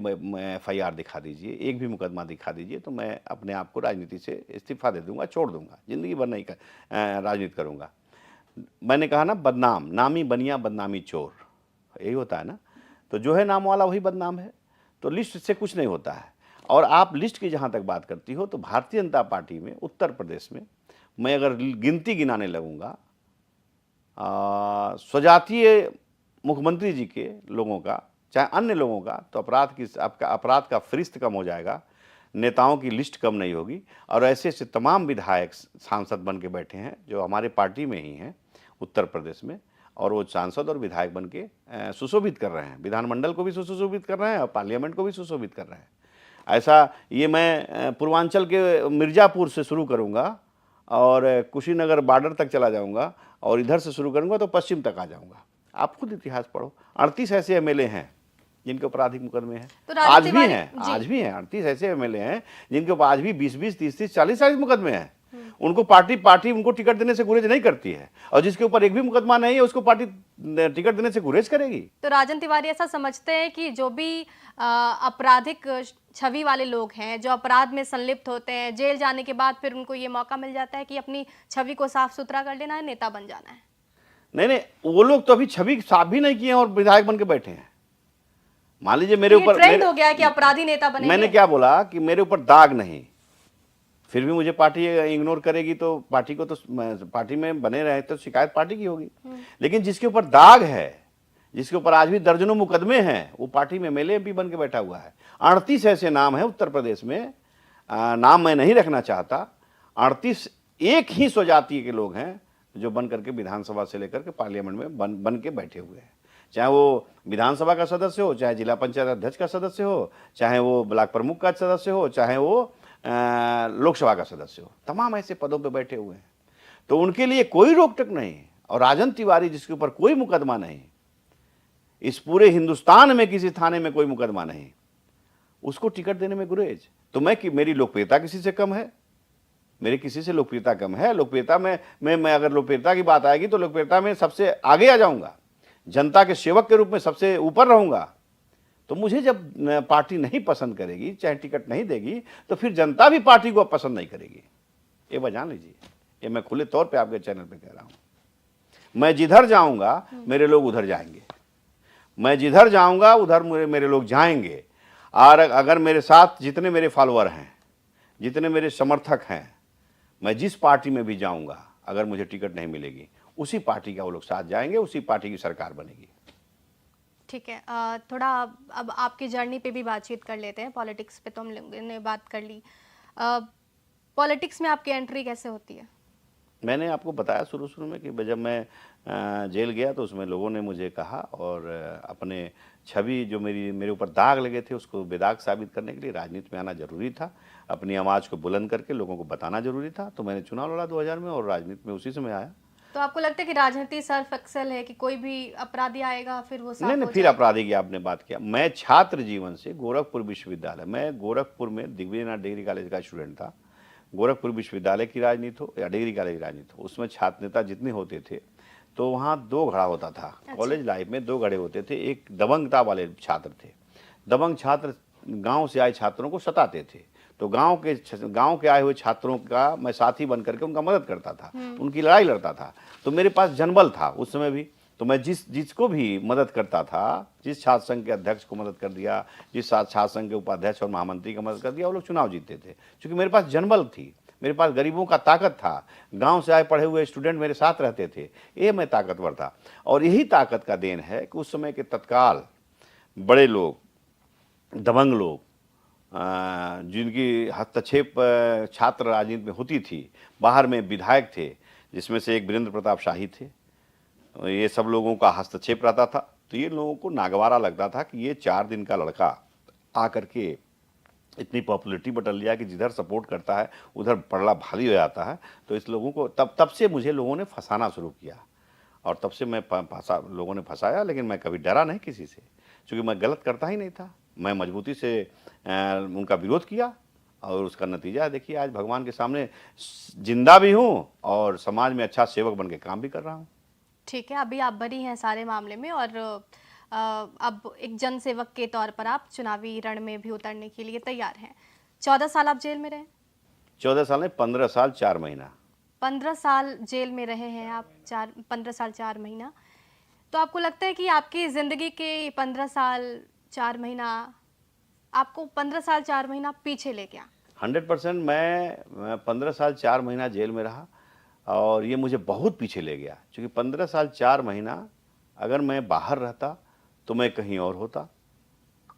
FIR दिखा दीजिए, एक भी मुकदमा दिखा दीजिए, तो मैं अपने आप को राजनीति से इस्तीफा दे दूंगा, छोड़ दूंगा, जिंदगी भर नहीं राजनीति करूंगा। मैंने कहा ना, बदनाम, नामी बनिया बदनामी चोर, यही होता है ना। तो जो है नाम वाला वही बदनाम है। तो लिस्ट से कुछ नहीं होता है। और आप लिस्ट की जहाँ तक बात करती हो, तो भारतीय जनता पार्टी में उत्तर प्रदेश में मैं अगर गिनती गिनाने लगूंगा स्वजातीय मुख्यमंत्री जी के लोगों का, चाहे अन्य लोगों का, तो अपराध का फरिश्त कम हो जाएगा, नेताओं की लिस्ट कम नहीं होगी। और ऐसे ऐसे तमाम विधायक सांसद बन के बैठे हैं जो हमारे पार्टी में ही हैं उत्तर प्रदेश में, और वो सांसद और विधायक बन के सुशोभित कर रहे हैं, विधानमंडल को भी सुशोभित कर रहे हैं और पार्लियामेंट को भी सुशोभित कर रहे हैं। ऐसा ये मैं पूर्वांचल के मिर्ज़ापुर से शुरू करूँगा और कुशीनगर बॉर्डर तक चला जाऊँगा और इधर से शुरू करूँगा तो पश्चिम तक आ जाऊँगा। आप खुद इतिहास पढ़ो, 38 ऐसे MLA हैं जिनके ऊपर आपराधिक मुकदमे हैं, तो आज भी हैं 38 ऐसे MLA हैं जिनके ऊपर आज भी 20-20, 30-30, 40-40 मुकदमे हैं। उनको पार्टी उनको टिकट देने से गुरेज नहीं करती है, और जिसके ऊपर एक भी मुकदमा नहीं है उसको पार्टी टिकट देने से गुरेज करेगी। तो राजन तिवारी ऐसा समझते हैं कि जो भी आपराधिक छवि वाले लोग हैं, जो अपराध में संलिप्त होते हैं, जेल जाने के बाद फिर उनको ये मौका मिल जाता है कि अपनी छवि को साफ सुथरा कर लेना है, नेता बन जाना है? नहीं, वो लोग तो अभी छवि साफ भी नहीं किए हैं और विधायक बन के बैठे हैं। मान लीजिए मेरे ऊपर ट्रेंड हो गया है कि अपराधी नेता बनेंगे। मैंने क्या बोला कि मेरे ऊपर दाग नहीं, फिर भी मुझे पार्टी इग्नोर करेगी, तो पार्टी को तो पार्टी में बने रहे तो शिकायत पार्टी की होगी। लेकिन जिसके ऊपर दाग है, जिसके ऊपर आज भी दर्जनों मुकदमे हैं, वो पार्टी में MLA MP बन के बैठा हुआ है। 38 ऐसे नाम है उत्तर प्रदेश में, नाम मैं नहीं रखना चाहता। 38 एक ही स्वजाति के लोग हैं जो बन करके विधानसभा से लेकर के पार्लियामेंट में बन के बैठे हुए हैं। चाहे वो विधानसभा का सदस्य हो, चाहे जिला पंचायत अध्यक्ष का सदस्य हो, चाहे वो ब्लॉक प्रमुख का सदस्य हो, चाहे वो लोकसभा का सदस्य हो, तमाम ऐसे पदों पे बैठे हुए हैं। तो उनके लिए कोई रोक टोक नहीं। और राजन तिवारी जिसके ऊपर कोई मुकदमा नहीं, इस पूरे हिंदुस्तान में किसी थाने में कोई मुकदमा नहीं, उसको टिकट देने में गुरेज। तो मेरी लोकप्रियता किसी से कम है? मेरी किसी से लोकप्रियता कम है? लोकप्रियता में मैं अगर लोकप्रियता की बात आएगी तो लोकप्रियता में सबसे आगे आ जाऊंगा, जनता के सेवक के रूप में सबसे ऊपर रहूंगा। तो मुझे जब पार्टी नहीं पसंद करेगी, चाहे टिकट नहीं देगी, तो फिर जनता भी पार्टी को पसंद नहीं करेगी। ये बात जान लीजिए, ये मैं खुले तौर पे आपके चैनल पे कह रहा हूं। मैं जिधर जाऊंगा मेरे लोग उधर जाएंगे, मैं जिधर जाऊंगा उधर मेरे लोग जाएंगे। और अगर मेरे साथ जितने मेरे फॉलोअर हैं, जितने मेरे समर्थक हैं, मैं जिस पार्टी में भी जाऊंगा, अगर मुझे टिकट नहीं मिलेगी, उसी पार्टी का वो लोग साथ जाएंगे, उसी पार्टी की सरकार बनेगी। ठीक है, थोड़ा अब आपकी जर्नी पे भी बातचीत कर लेते हैं। पॉलिटिक्स पे तो हम लोगों ने बात कर ली, पॉलिटिक्स में आपकी एंट्री कैसे होती है? मैंने आपको बताया शुरू में कि जब मैं जेल गया तो उसमें लोगों ने मुझे कहा, और अपने छवि जो मेरे ऊपर दाग लगे थे उसको बेदाग साबित करने के लिए राजनीति में आना जरूरी था, अपनी आवाज़ को बुलंद करके लोगों को बताना जरूरी था। तो मैंने चुनाव लड़ा 2000 में, और राजनीति में उसी समय आया। तो आपको लगता है कि राजनीति सर्फ एक्सेल है कि कोई भी अपराधी आएगा फिर वो साफ नहीं, फिर अपराधी की आपने बात किया। मैं छात्र जीवन से गोरखपुर विश्वविद्यालय, मैं गोरखपुर में दिग्विजयनाथ डिग्री कॉलेज का स्टूडेंट था। गोरखपुर विश्वविद्यालय की राजनीति हो या डिग्री कॉलेज की राजनीति हो, उसमें छात्र नेता जितने होते थे, तो वहाँ 2 घड़ा होता था। कॉलेज लाइफ में 2 घड़े होते थे। एक दबंगता वाले छात्र थे। दबंग छात्र गांव से आए छात्रों को सताते थे, तो गांव के आए हुए छात्रों का मैं साथी बन करके उनका मदद करता था, उनकी लड़ाई लड़ता था। तो मेरे पास जनबल था उस समय भी, तो मैं जिसको भी मदद करता था, जिस छात्र संघ के अध्यक्ष को मदद कर दिया, जिस छात्र संघ के उपाध्यक्ष और महामंत्री का मदद कर दिया, वो लोग चुनाव जीतते थे। क्योंकि मेरे पास जनबल थी, मेरे पास गरीबों का ताकत था, गांव से आए पढ़े हुए स्टूडेंट मेरे साथ रहते थे, ये मैं ताकतवर था। और यही ताकत का देन है कि उस समय के तत्काल बड़े लोग, दबंग लोग, जिनकी हस्तक्षेप छात्र राजनीति में होती थी, बाहर में विधायक थे, जिसमें से एक वीरेंद्र प्रताप शाही थे, ये सब लोगों का हस्तक्षेप रहता था। तो ये लोगों को नागवारा लगता था कि ये 4 दिन का लड़का आकर के इतनी पॉपुलरिटी बटन लिया कि जिधर सपोर्ट करता है उधर पड़ला भारी हो जाता है। तो इस लोगों को तब से मुझे लोगों ने फंसाना शुरू किया, और तब से मैं लोगों ने फंसाया, लेकिन मैं कभी डरा नहीं किसी से, क्योंकि मैं गलत करता ही नहीं था। मैं मजबूती से उनका विरोध किया, और उसका नतीजा देखिए, आज भगवान के सामने जिंदा भी हूँ और समाज में अच्छा सेवक बन के काम भी कर रहा हूँ। ठीक है, अभी आप बरी हैं सारे मामले में, और अब एक जन सेवक के तौर पर आप चुनावी रण में भी उतरने के लिए तैयार हैं। 14 साल आप जेल में रहे? 14 साल नहीं, 15 साल 4 महीना। 15 साल जेल में रहे हैं आप, 15 साल 4 महीना। तो आपको लगता है कि आपकी ज़िंदगी के 15 साल 4 महीना आपको 15 साल 4 महीना पीछे ले गया? 100% मैं 15 साल 4 महीना जेल में रहा, और ये मुझे बहुत पीछे ले गया, क्योंकि 15 साल 4 महीना अगर मैं बाहर रहता तो मैं कहीं और होता,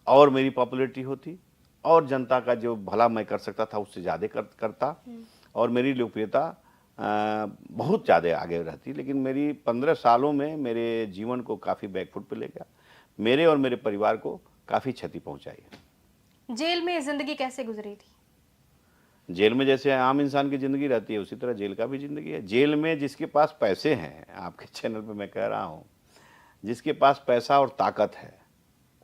और मेरी पॉपुलैरिटी होती, और जनता का जो भला मैं कर सकता था उससे ज़्यादा करता, और मेरी लोकप्रियता बहुत ज़्यादा आगे रहती। लेकिन मेरी 15 सालों में मेरे जीवन को काफ़ी बैकफुट पे ले गया, मेरे और मेरे परिवार को काफ़ी क्षति पहुंचाई। जेल में ज़िंदगी कैसे गुजरी थी? जेल में जैसे आम इंसान की ज़िंदगी रहती है, उसी तरह जेल का भी ज़िंदगी है। जेल में जिसके पास पैसे हैं, आपके चैनल पे मैं कह रहा हूँ, जिसके पास पैसा और ताकत है,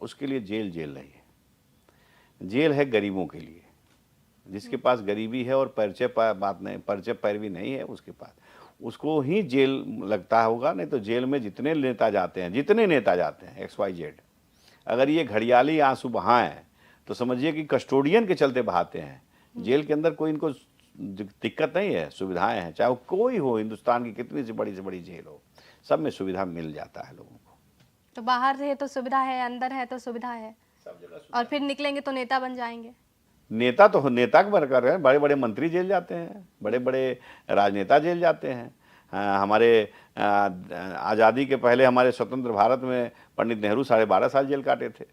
उसके लिए जेल जेल नहीं है। जेल है गरीबों के लिए। जिसके पास गरीबी है और परिचय पैरवी नहीं है उसके पास, उसको ही जेल लगता होगा। नहीं तो जेल में जितने नेता जाते हैं XYZ, अगर ये घड़ियाली आंसू बहाएं तो समझिए कि कस्टोडियन के चलते बहाते हैं। जेल के अंदर कोई इनको दिक्कत नहीं है, सुविधाएं हैं। चाहे वो कोई हो, हिंदुस्तान की कितनी से बड़ी जेल हो, सब में सुविधा मिल जाता है लोगों को। तो बाहर है तो सुविधा है, अंदर है तो सुविधा है, सब जगह और फिर निकलेंगे तो नेता बन जाएंगे। नेता तो नेता के बरकर रहे हैं, बड़े बड़े मंत्री जेल जाते हैं, बड़े बड़े राजनेता जेल जाते हैं। हमारे आज़ादी के पहले हमारे स्वतंत्र भारत में पंडित नेहरू 12.5 साल जेल काटे थे।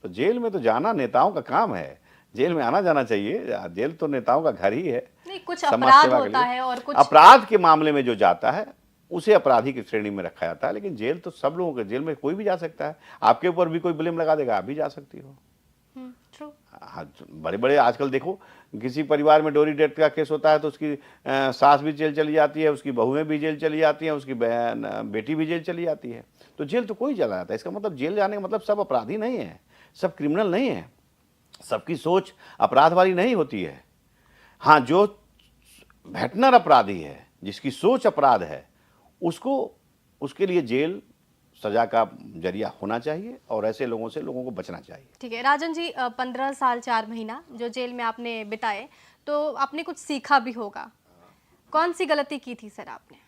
तो जेल में तो जाना नेताओं का काम है, जेल में आना जाना चाहिए। जेल तो नेताओं का घर ही है। नहीं, कुछ समाज अपराध सेवा के होता लिए। है, और कुछ अपराध के मामले में जो जाता है उसे अपराधी की श्रेणी में रखा जाता है। लेकिन जेल तो सब लोगों के, जेल में कोई भी जा सकता है। आपके ऊपर भी कोई ब्लेम लगा देगा, आप भी जा सकती हो। ट्रू। हाँ, बड़े बड़े आजकल देखो, किसी परिवार में डोरी डेथ का केस होता है तो उसकी सास भी जेल चली जाती है, उसकी बहुएं भी जेल चली जाती हैं, उसकी बेटी भी जेल चली जाती है। तो जेल तो कोई चला जाता है। इसका मतलब जेल जाने का मतलब सब अपराधी नहीं है, सब क्रिमिनल नहीं है, सबकी सोच अपराध वाली नहीं होती है। हाँ, जो भेटनर अपराधी है, जिसकी सोच अपराध है, उसके लिए जेल सजा का जरिया होना चाहिए, और ऐसे लोगों से लोगों को बचना चाहिए। ठीक है राजन जी, 15 साल 4 महीना जो जेल में आपने बिताए, तो आपने कुछ सीखा भी होगा। कौन सी गलती की थी सर आपने?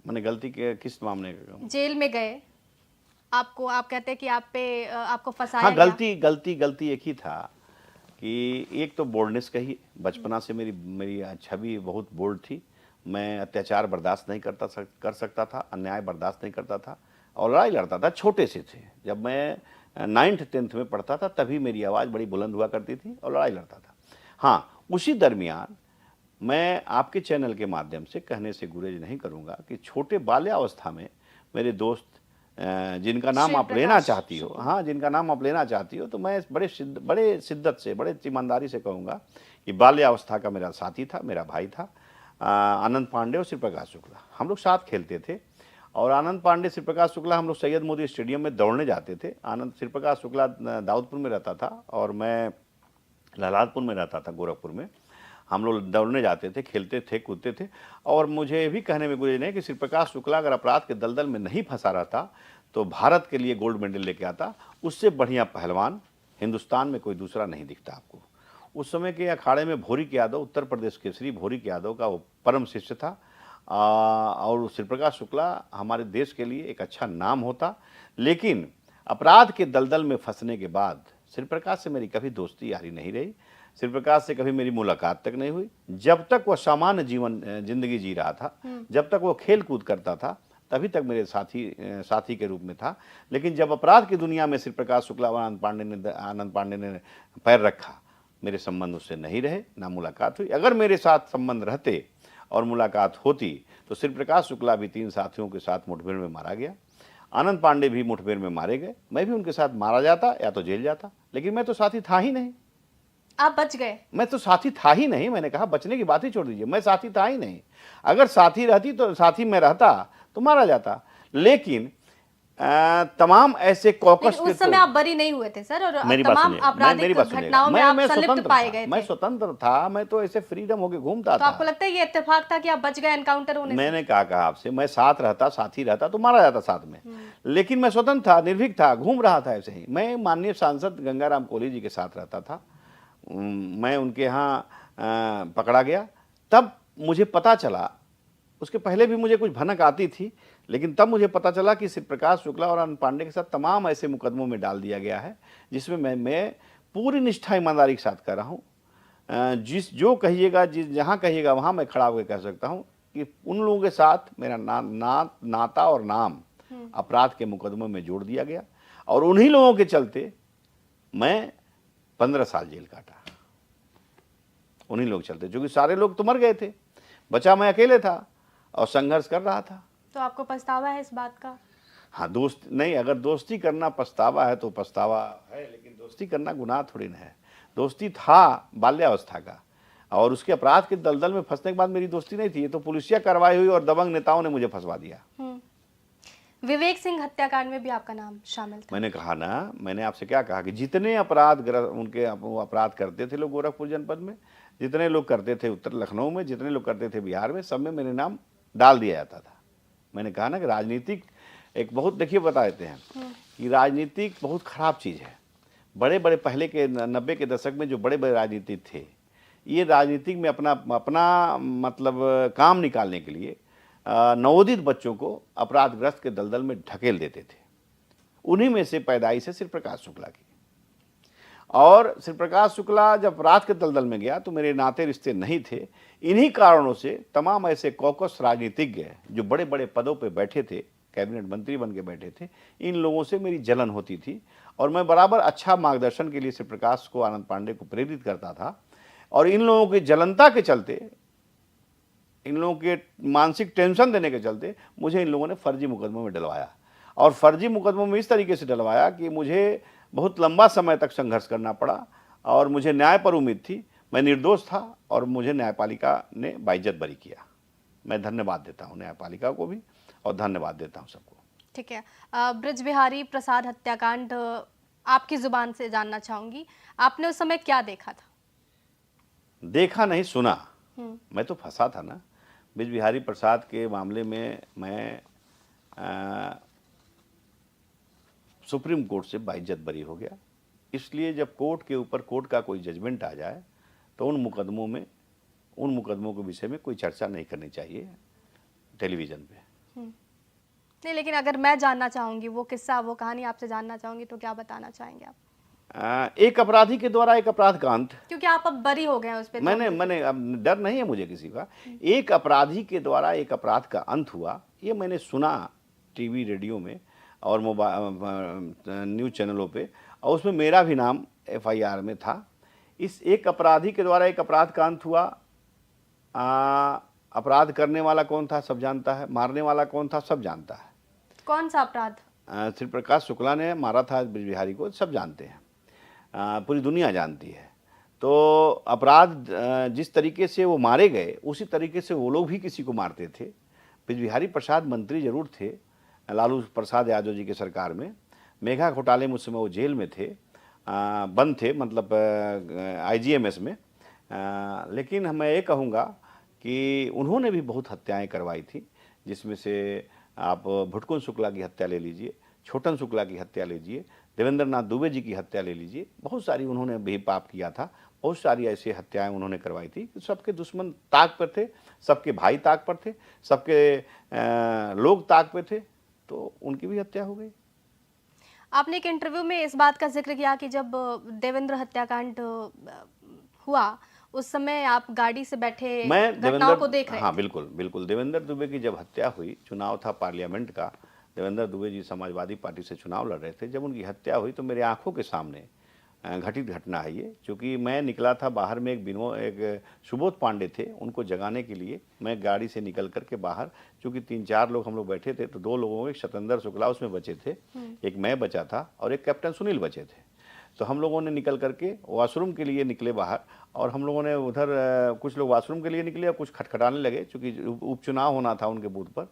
मैंने गलती किस मामले का? जेल में गए, आप कहते हैं कि आपको फंसाया हाँ, गया। गलती एक ही था कि एक तो बोल्डनेस कही। बचपना से मेरी छवि बहुत बोल्ड थी। मैं अत्याचार बर्दाश्त नहीं कर सकता था, अन्याय बर्दाश्त नहीं करता था, और लड़ाई लड़ता था। छोटे से थे, जब मैं 9th 10th में पढ़ता था तभी मेरी आवाज़ बड़ी बुलंद हुआ करती थी और लड़ाई लड़ता था। हाँ, उसी दरमियान मैं आपके चैनल के माध्यम से कहने से गुरेज नहीं करूँगा कि छोटे बाल्यावस्था में मेरे दोस्त, जिनका नाम आप लेना चाहती हो, हाँ, जिनका नाम आप लेना चाहती हो, तो मैं बड़े शिद्दत से, बड़े ईमानदारी से कहूँगा कि बाल्यावस्था का मेरा साथी था, मेरा भाई था, आनंद पांडे और श्री प्रकाश शुक्ला। हम लोग साथ खेलते थे, और आनंद पांडे, श्री प्रकाश शुक्ला, हम लोग सैयद मोदी स्टेडियम में दौड़ने जाते थे। श्री प्रकाश शुक्ला दाऊदपुर में रहता था और मैं लहलादपुर में रहता था, गोरखपुर में। हम लोग दौड़ने जाते थे, खेलते थे, कूदते थे। और मुझे भी कहने में गुरेज नहीं कि श्री प्रकाश शुक्ला अगर अपराध के दलदल में नहीं फंसा रहता तो भारत के लिए गोल्ड मेडल लेके आता। उससे बढ़िया पहलवान हिंदुस्तान में कोई दूसरा नहीं दिखता आपको। उस समय के अखाड़े में भोरिक यादव, उत्तर प्रदेश केसरी भोरिक यादव का वो परम शिष्य था। और श्री प्रकाश शुक्ला हमारे देश के लिए एक अच्छा नाम होता। लेकिन अपराध के दलदल में फंसने के बाद श्री प्रकाश से मेरी कभी दोस्ती यारी नहीं रही। श्री प्रकाश से कभी मेरी मुलाकात तक नहीं हुई। जब तक वह सामान्य जिंदगी जी रहा था, जब तक वो खेल कूद करता था, तभी तक मेरे साथी के रूप में था। लेकिन जब अपराध की दुनिया में श्री प्रकाश शुक्ला और आनंद पांडे ने पैर रखा, मेरे संबंध उससे नहीं रहे, ना मुलाकात हुई। अगर मेरे साथ संबंध रहते और मुलाकात होती तो श्री प्रकाश शुक्ला भी 3 साथियों के साथ मुठभेड़ में मारा गया, आनंद पांडे भी मुठभेड़ में मारे गए, मैं भी उनके साथ मारा जाता या तो जेल जाता। लेकिन मैं तो साथी था ही नहीं। आप बच गए। मैं तो साथी था ही नहीं। मैंने कहा बचने की बात ही छोड़ दीजिए, मैं साथी था ही नहीं। अगर साथी रहती तो साथी में रहता तो मारा जाता। लेकिन तमाम ऐसे कॉकस उस समय आप बरी नहीं हुए थे सर, और तमाम आपराधिक घटनाओं में आप संलिप्त पाए गए थे। मैं स्वतंत्र था, मैं तो ऐसे फ्रीडम होके घूमता तो था। आपको लगता है ये इत्तेफाक था कि आप बच गए एनकाउंटर होने से? मैंने कहा आपसे, मैं साथ रहता, साथी रहता तो मारा जाता साथ में। लेकिन मैं स्वतंत्र था, निर्भीक था, घूम रहा था ऐसे ही। मैं माननीय सांसद गंगाराम कोहली जी के साथ रहता था। मैं उनके यहाँ पकड़ा गया, तब मुझे पता चला। उसके पहले भी मुझे कुछ भनक आती थी, लेकिन तब मुझे पता चला कि श्री प्रकाश शुक्ला और आनंद पांडे के साथ तमाम ऐसे मुकदमों में डाल दिया गया है जिसमें मैं पूरी निष्ठा ईमानदारी के साथ कर रहा हूँ। जो कहिएगा, जहाँ कहिएगा वहाँ मैं खड़ा होकर कह सकता हूँ कि उन लोगों के साथ मेरा नाता और नाम अपराध के मुकदमों में जोड़ दिया गया। और उन्हीं लोगों के चलते मैं 15 साल जेल काटा। उन्हीं लोग चलते, जो कि सारे लोग तो मर गए थे, बचा मैं अकेले था और संघर्ष कर रहा था। तो आपको पछतावा है इस बात का? हाँ, दोस्त नहीं, अगर दोस्ती करना पछतावा है तो पछतावा है, लेकिन दोस्ती करना गुनाह थोड़ी ना है। दोस्ती था बाल्यावस्था का, और उसके अपराध के दलदल में फंसने के बाद मेरी दोस्ती नहीं थी। ये तो पुलिसिया कार्रवाई हुई और दबंग नेताओं ने मुझे फंसवा दिया। विवेक सिंह हत्याकांड में भी आपका नाम शामिल था। मैंने कहा ना, मैंने आपसे क्या कहा कि जितने अपराध करते थे लोग गोरखपुर जनपद में, जितने लोग करते थे उत्तर लखनऊ में, जितने लोग करते थे बिहार में, सब में मेरे नाम डाल दिया जाता था। मैंने कहा ना कि राजनीतिक एक बहुत, देखिए बता देते हैं कि राजनीतिक बहुत खराब चीज़ है। बड़े बड़े पहले के 90 के दशक में जो बड़े बड़े राजनीतिक थे, ये राजनीतिक में अपना मतलब काम निकालने के लिए नवोदित बच्चों को अपराधग्रस्त के दलदल में ढकेल देते थे। उन्हीं में से पैदाइश है श्री प्रकाश शुक्ला की। और श्री प्रकाश शुक्ला जब अपराध के दलदल में गया तो मेरे नाते रिश्ते नहीं थे। इन्हीं कारणों से तमाम ऐसे कॉकस राजनीतिज्ञ जो बड़े बड़े पदों पे बैठे थे, कैबिनेट मंत्री बन के बैठे थे, इन लोगों से मेरी जलन होती थी। और मैं बराबर अच्छा मार्गदर्शन के लिए श्री प्रकाश को, आनंद पांडे को प्रेरित करता था। और इन लोगों की जलनता के चलते, इन लोगों के मानसिक टेंशन देने के चलते मुझे इन लोगों ने फर्जी मुकदमों में डलवाया। और फर्जी मुकदमों में इस तरीके से डलवाया कि मुझे बहुत लंबा समय तक संघर्ष करना पड़ा। और मुझे न्याय पर उम्मीद थी, मैं निर्दोष था और मुझे न्यायपालिका ने बाइज्जत बरी किया। मैं धन्यवाद देता हूँ न्यायपालिका को भी और धन्यवाद देता हूँ सबको। ठीक है, ब्रज बिहारी प्रसाद हत्याकांड आपकी जुबान से जानना चाहूंगी, आपने उस समय क्या देखा था? देखा नहीं, सुना। मैं तो फंसा था ना। ब्रज बिहारी प्रसाद के मामले में मैं सुप्रीम कोर्ट से बाइज्जत बरी हो गया। इसलिए जब कोर्ट के ऊपर कोर्ट का कोई जजमेंट आ जाए तो उन मुकदमों के विषय में कोई चर्चा नहीं करनी चाहिए टेलीविज़न पे। नहीं, लेकिन अगर मैं जानना चाहूंगी वो किस्सा, वो कहानी आपसे जानना चाहूंगी, तो क्या बताना चाहेंगे आप? एक अपराधी के द्वारा एक अपराध का अंत। क्योंकि आप अब बरी हो गए उस पे। मैंने अब डर नहीं है मुझे किसी का। एक अपराधी के द्वारा एक अपराध का अंत हुआ, ये मैंने सुना टीवी रेडियो में और मोबाइल न्यूज़ चैनलों पे, और उसमें मेरा भी नाम FIR में था। इस एक अपराधी के द्वारा एक अपराध का अंत हुआ। अपराध करने वाला कौन था सब जानता है, मारने वाला कौन था सब जानता है। कौन सा अपराध? श्री प्रकाश शुक्ला ने मारा था ब्रज बिहारी को, सब जानते हैं, पूरी दुनिया जानती है। तो अपराध जिस तरीके से वो मारे गए उसी तरीके से वो लोग भी किसी को मारते थे। ब्रज बिहारी प्रसाद मंत्री जरूर थे लालू प्रसाद यादव जी के सरकार में। मेघा घोटाले में उस समय वो जेल में थे, बंद थे, मतलब IGMS में, लेकिन मैं ये कहूँगा कि उन्होंने भी बहुत हत्याएं करवाई थी, जिसमें से आप भुटकुन शुक्ला की हत्या ले लीजिए, छोटन शुक्ला की हत्या ले लीजिए, देवेंद्र नाथ दुबे जी की हत्या ले लीजिए, बहुत सारी उन्होंने भी पाप किया था, बहुत सारी ऐसी हत्याएं उन्होंने करवाई थी। सबके दुश्मन ताक पर थे, सबके भाई ताक पर थे, सबके लोग ताक पे थे, तो उनकी भी हत्या हो गई। आपने एक इंटरव्यू में इस बात का जिक्र किया कि जब देवेंद्र हत्याकांड हुआ उस समय आप गाड़ी से बैठे मैं घटनाओं को देख रहे हाँ थे। बिल्कुल बिल्कुल, देवेंद्र दुबे की जब हत्या हुई, चुनाव था पार्लियामेंट का, देवेंद्र दुबे जी समाजवादी पार्टी से चुनाव लड़ रहे थे। जब उनकी हत्या हुई तो मेरे आंखों के सामने घटित घटना है ये, क्योंकि मैं निकला था बाहर में, एक सुबोध पांडे थे, उनको जगाने के लिए मैं गाड़ी से निकल करके बाहर, क्योंकि 3-4 लोग हम लोग बैठे थे, तो 2 लोगों में सतेंद्र शुक्ला उसमें बचे थे, एक मैं बचा था और एक कैप्टन सुनील बचे थे। तो हम लोगों ने निकल करके वॉशरूम के लिए निकले बाहर, और हम लोगों ने उधर कुछ लोग वॉशरूम के लिए निकले और कुछ खटखटाने लगे, क्योंकि उपचुनाव होना था उनके बूथ पर।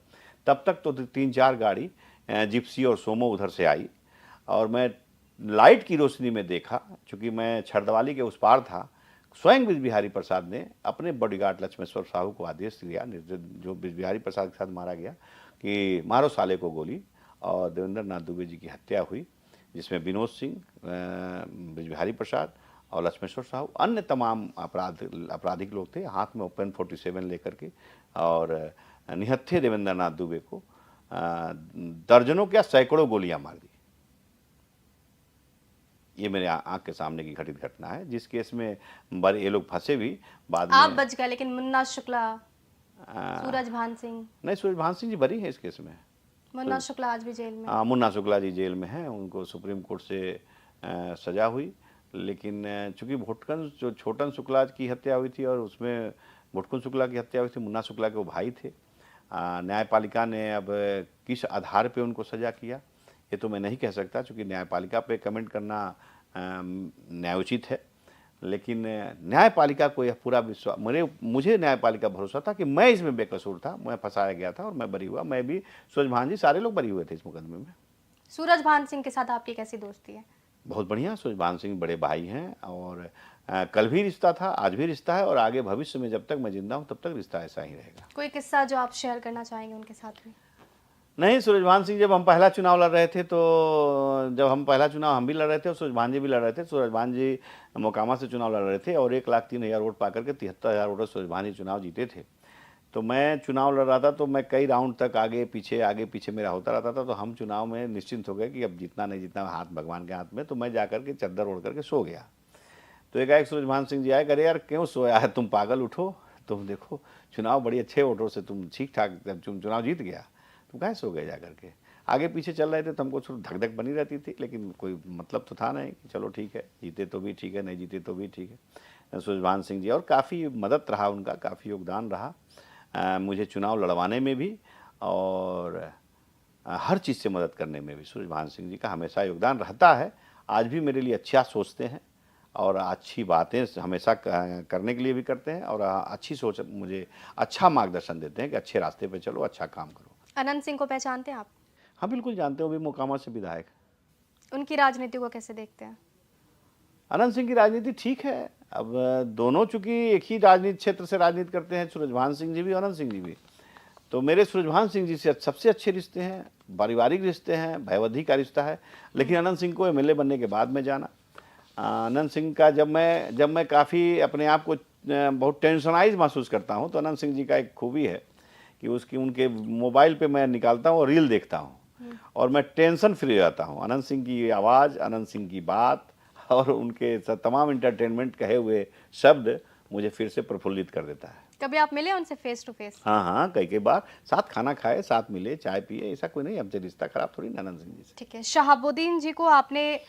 तब तक तो 3-4 गाड़ी जिप्सी और सोमो उधर से आई, और मैं लाइट की रोशनी में देखा, क्योंकि मैं छरदवाली के उस पार था। स्वयं ब्रिज बिहारी प्रसाद ने अपने बॉडीगार्ड लक्ष्मेश्वर साहू को आदेश दिया, जो ब्रिज बिहारी प्रसाद के साथ मारा गया, कि मारो साले को गोली, और देवेंद्र नाथ दुबे जी की हत्या हुई, जिसमें विनोद सिंह, ब्रिज बिहारी प्रसाद और लक्ष्मेश्वर साहू, अन्य तमाम आपराधिक लोग थे, हाथ में ओपन 47 लेकर के, और निहत्थे देवेंद्र नाथ दुबे को दर्जनों क्या सैकड़ों गोलियां मार दी। ये मेरे आंख के सामने की घटित घटना है, जिस केस में बड़े ये लोग फंसे भी बाद आप में। बच गए, लेकिन मुन्ना शुक्ला, सूरज भान सिंह। नहीं, सूरज भान सिंह जी बरी हैं इस केस में। मुन्ना शुक्ला आज भी जेल में। मुन्ना शुक्ला जी जेल में हैं, उनको सुप्रीम कोर्ट से सजा हुई, लेकिन चूंकि भुटकुन जो छोटन शुक्ला की हत्या हुई थी और उसमें भुटकुन शुक्ला की हत्या हुई थी, मुन्ना शुक्ला के वो भाई थे। न्यायपालिका ने अब किस आधार पे उनको सजा किया ये तो मैं नहीं कह सकता, क्योंकि न्यायपालिका पे कमेंट करना न्यायोचित है, लेकिन न्यायपालिका को यह पूरा विश्वास, मुझे न्यायपालिका भरोसा था कि मैं इसमें बेकसूर था, मैं फंसाया गया था और मैं बरी हुआ। मैं भी, सूरज भान जी, सारे लोग बरी हुए थे इस मुकदमे में। सूरज भान सिंह के साथ आपकी कैसी दोस्ती है? बहुत बढ़िया, सूरज भान सिंह बड़े भाई हैं, और कल भी रिश्ता था, आज भी रिश्ता है, और आगे भविष्य में जब तक मैं जिंदा हूँ तब तक रिश्ता ऐसा ही रहेगा। कोई किस्सा जो आप शेयर करना चाहेंगे उनके साथ में? नहीं, सूरज भान सिंह जब हम पहला चुनाव लड़ रहे थे, तो जब हम पहला चुनाव हम भी लड़ रहे थे और सूरज भान जी भी लड़ रहे थे। सूरज भान जी मोकामा से चुनाव लड़ रहे थे और 1,03,000 वोट पा करके 73,000 वोट सूरज भान जी चुनाव जीते थे। तो मैं चुनाव लड़ रहा था, तो मैं कई राउंड तक आगे पीछे मेरा होता रहता था। तो हम चुनाव में निश्चिंत हो गए कि अब जीतना नहीं जीतना हाथ भगवान के हाथ में। तो मैं जाकर के चद्दर ओढ़ करके सो गया। तो एक सूरज भान सिंह जी आए, करे यार क्यों सोया है, तुम पागल, उठो, तुम देखो चुनाव बड़ी अच्छे वोटों से तुम ठीक ठाक चुनाव जीत गया, तुम कहाँ सो गए जाकर के। आगे पीछे चल रहे थे तो हमको थोड़ी धक धक बनी रहती थी, लेकिन कोई मतलब तो था नहीं कि चलो ठीक है, जीते तो भी ठीक है, नहीं जीते तो भी ठीक है। सूरज भान सिंह जी, और काफ़ी मदद रहा उनका, काफ़ी योगदान रहा मुझे चुनाव लड़वाने में भी, और हर चीज़ से मदद करने में भी सूरज भान सिंह जी का हमेशा योगदान रहता है। आज भी मेरे लिए अच्छा सोचते हैं और अच्छी बातें हमेशा करने के लिए भी करते हैं, और अच्छी सोच, मुझे अच्छा मार्गदर्शन देते हैं कि अच्छे रास्ते पे चलो, अच्छा काम करो। अनंत सिंह को पहचानते हैं आप? हाँ बिल्कुल जानते हो, भी मोकामा से विधायक। उनकी राजनीति को कैसे देखते हैं? अनंत सिंह की राजनीति ठीक है। अब दोनों चूंकि एक ही राजनीति क्षेत्र से राजनीति करते हैं, सूरज भान सिंह जी भी, अनंत सिंह जी भी, तो मेरे सूरज भान सिंह जी से सबसे अच्छे रिश्ते हैं, पारिवारिक रिश्ते हैं, भयवधी का रिश्ता है। लेकिन अनंत सिंह को एमएलए बनने के बाद में जाना, अनंत सिंह का जब मैं काफ़ी अपने आप को बहुत टेंशनाइज महसूस करता हूँ, तो अनंत सिंह जी का एक खूबी है कि उनके मोबाइल पे मैं निकालता हूँ और रील देखता हूँ, और मैं टेंशन फ्री हो जाता हूँ। अनंत सिंह की आवाज़, अनंत सिंह की बात और उनके तमाम इंटरटेनमेंट कहे हुए शब्द मुझे फिर से प्रफुल्लित कर देता है। कभी आप मिले उनसे फेस टू फेस? हाँ, कई बार साथ खाना खाए, साथ मिले, चाय पिए, ऐसा कोई नहीं, हमसे रिश्ता खराब थोड़ी ना अनंत सिंह जी से। ठीक है। शहाबुद्दीन जी को आपने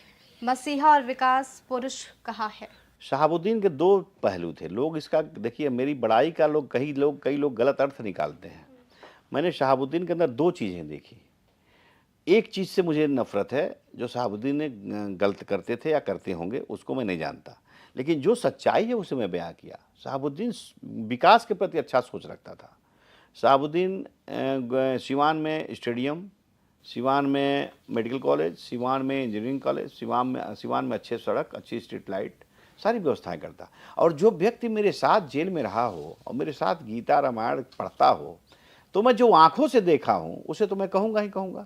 मसीहा और विकास पुरुष कहा है। शहाबुद्दीन के 2 पहलू थे। लोग इसका, देखिए, मेरी बड़ाई का कई लोग गलत अर्थ निकालते हैं। मैंने शहाबुद्दीन के अंदर 2 चीज़ें देखी। एक चीज़ से मुझे नफरत है, जो शहाबुद्दीन ने गलत करते थे या करते होंगे, उसको मैं नहीं जानता, लेकिन जो सच्चाई है उसे मैं बयां किया। शहाबुद्दीन विकास के प्रति अच्छा सोच रखता था। शहाबुद्दीन सिवान में स्टेडियम, सिवान में मेडिकल कॉलेज, सिवान में इंजीनियरिंग कॉलेज, सिवान में अच्छे सड़क, अच्छी स्ट्रीट लाइट, सारी व्यवस्थाएं करता। और जो व्यक्ति मेरे साथ जेल में रहा हो और मेरे साथ गीता रामायण पढ़ता हो, तो मैं जो आंखों से देखा हूँ उसे तो मैं कहूँगा ही कहूँगा,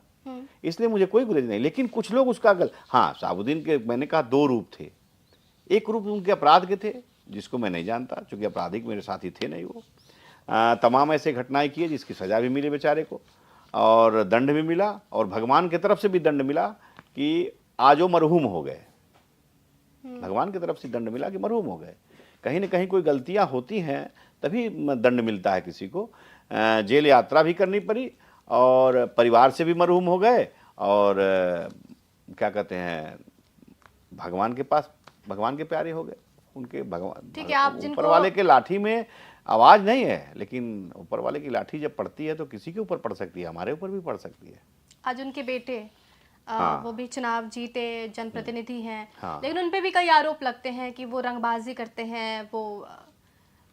इसलिए मुझे कोई गुरेज नहीं। लेकिन कुछ लोग उसका हाँ, शहाबुद्दीन के मैंने कहा दो रूप थे। एक रूप उनके अपराध के थे जिसको मैं नहीं जानता, क्योंकि आपराधिक मेरे साथी थे नहीं वो। तमाम ऐसे घटनाएं किए जिसकी सजा भी मिली बेचारे को और दंड भी मिला, और भगवान की तरफ से भी दंड मिला कि आज वो मरहूम हो गए। भगवान की तरफ से दंड मिला कि मरहूम हो गए। कहीं न कहीं कोई गलतियां होती हैं तभी दंड मिलता है किसी को। जेल यात्रा भी करनी पड़ी और परिवार से भी मरहूम हो गए, और क्या कहते हैं, भगवान के पास भगवान के प्यारे हो गए। उनके भगवान, ठीक है, आप ऊपर जिनको वाले के लाठी में आवाज नहीं है, लेकिन ऊपर वाले की लाठी जब पड़ती है तो किसी के ऊपर पड़ सकती है, हमारे ऊपर भी पड़ सकती है। आज उनके बेटे हाँ। वो भी चुनाव जीते जनप्रतिनिधि हैं, हाँ। लेकिन उन पे भी कई आरोप लगते हैं कि वो रंगबाजी करते हैं, वो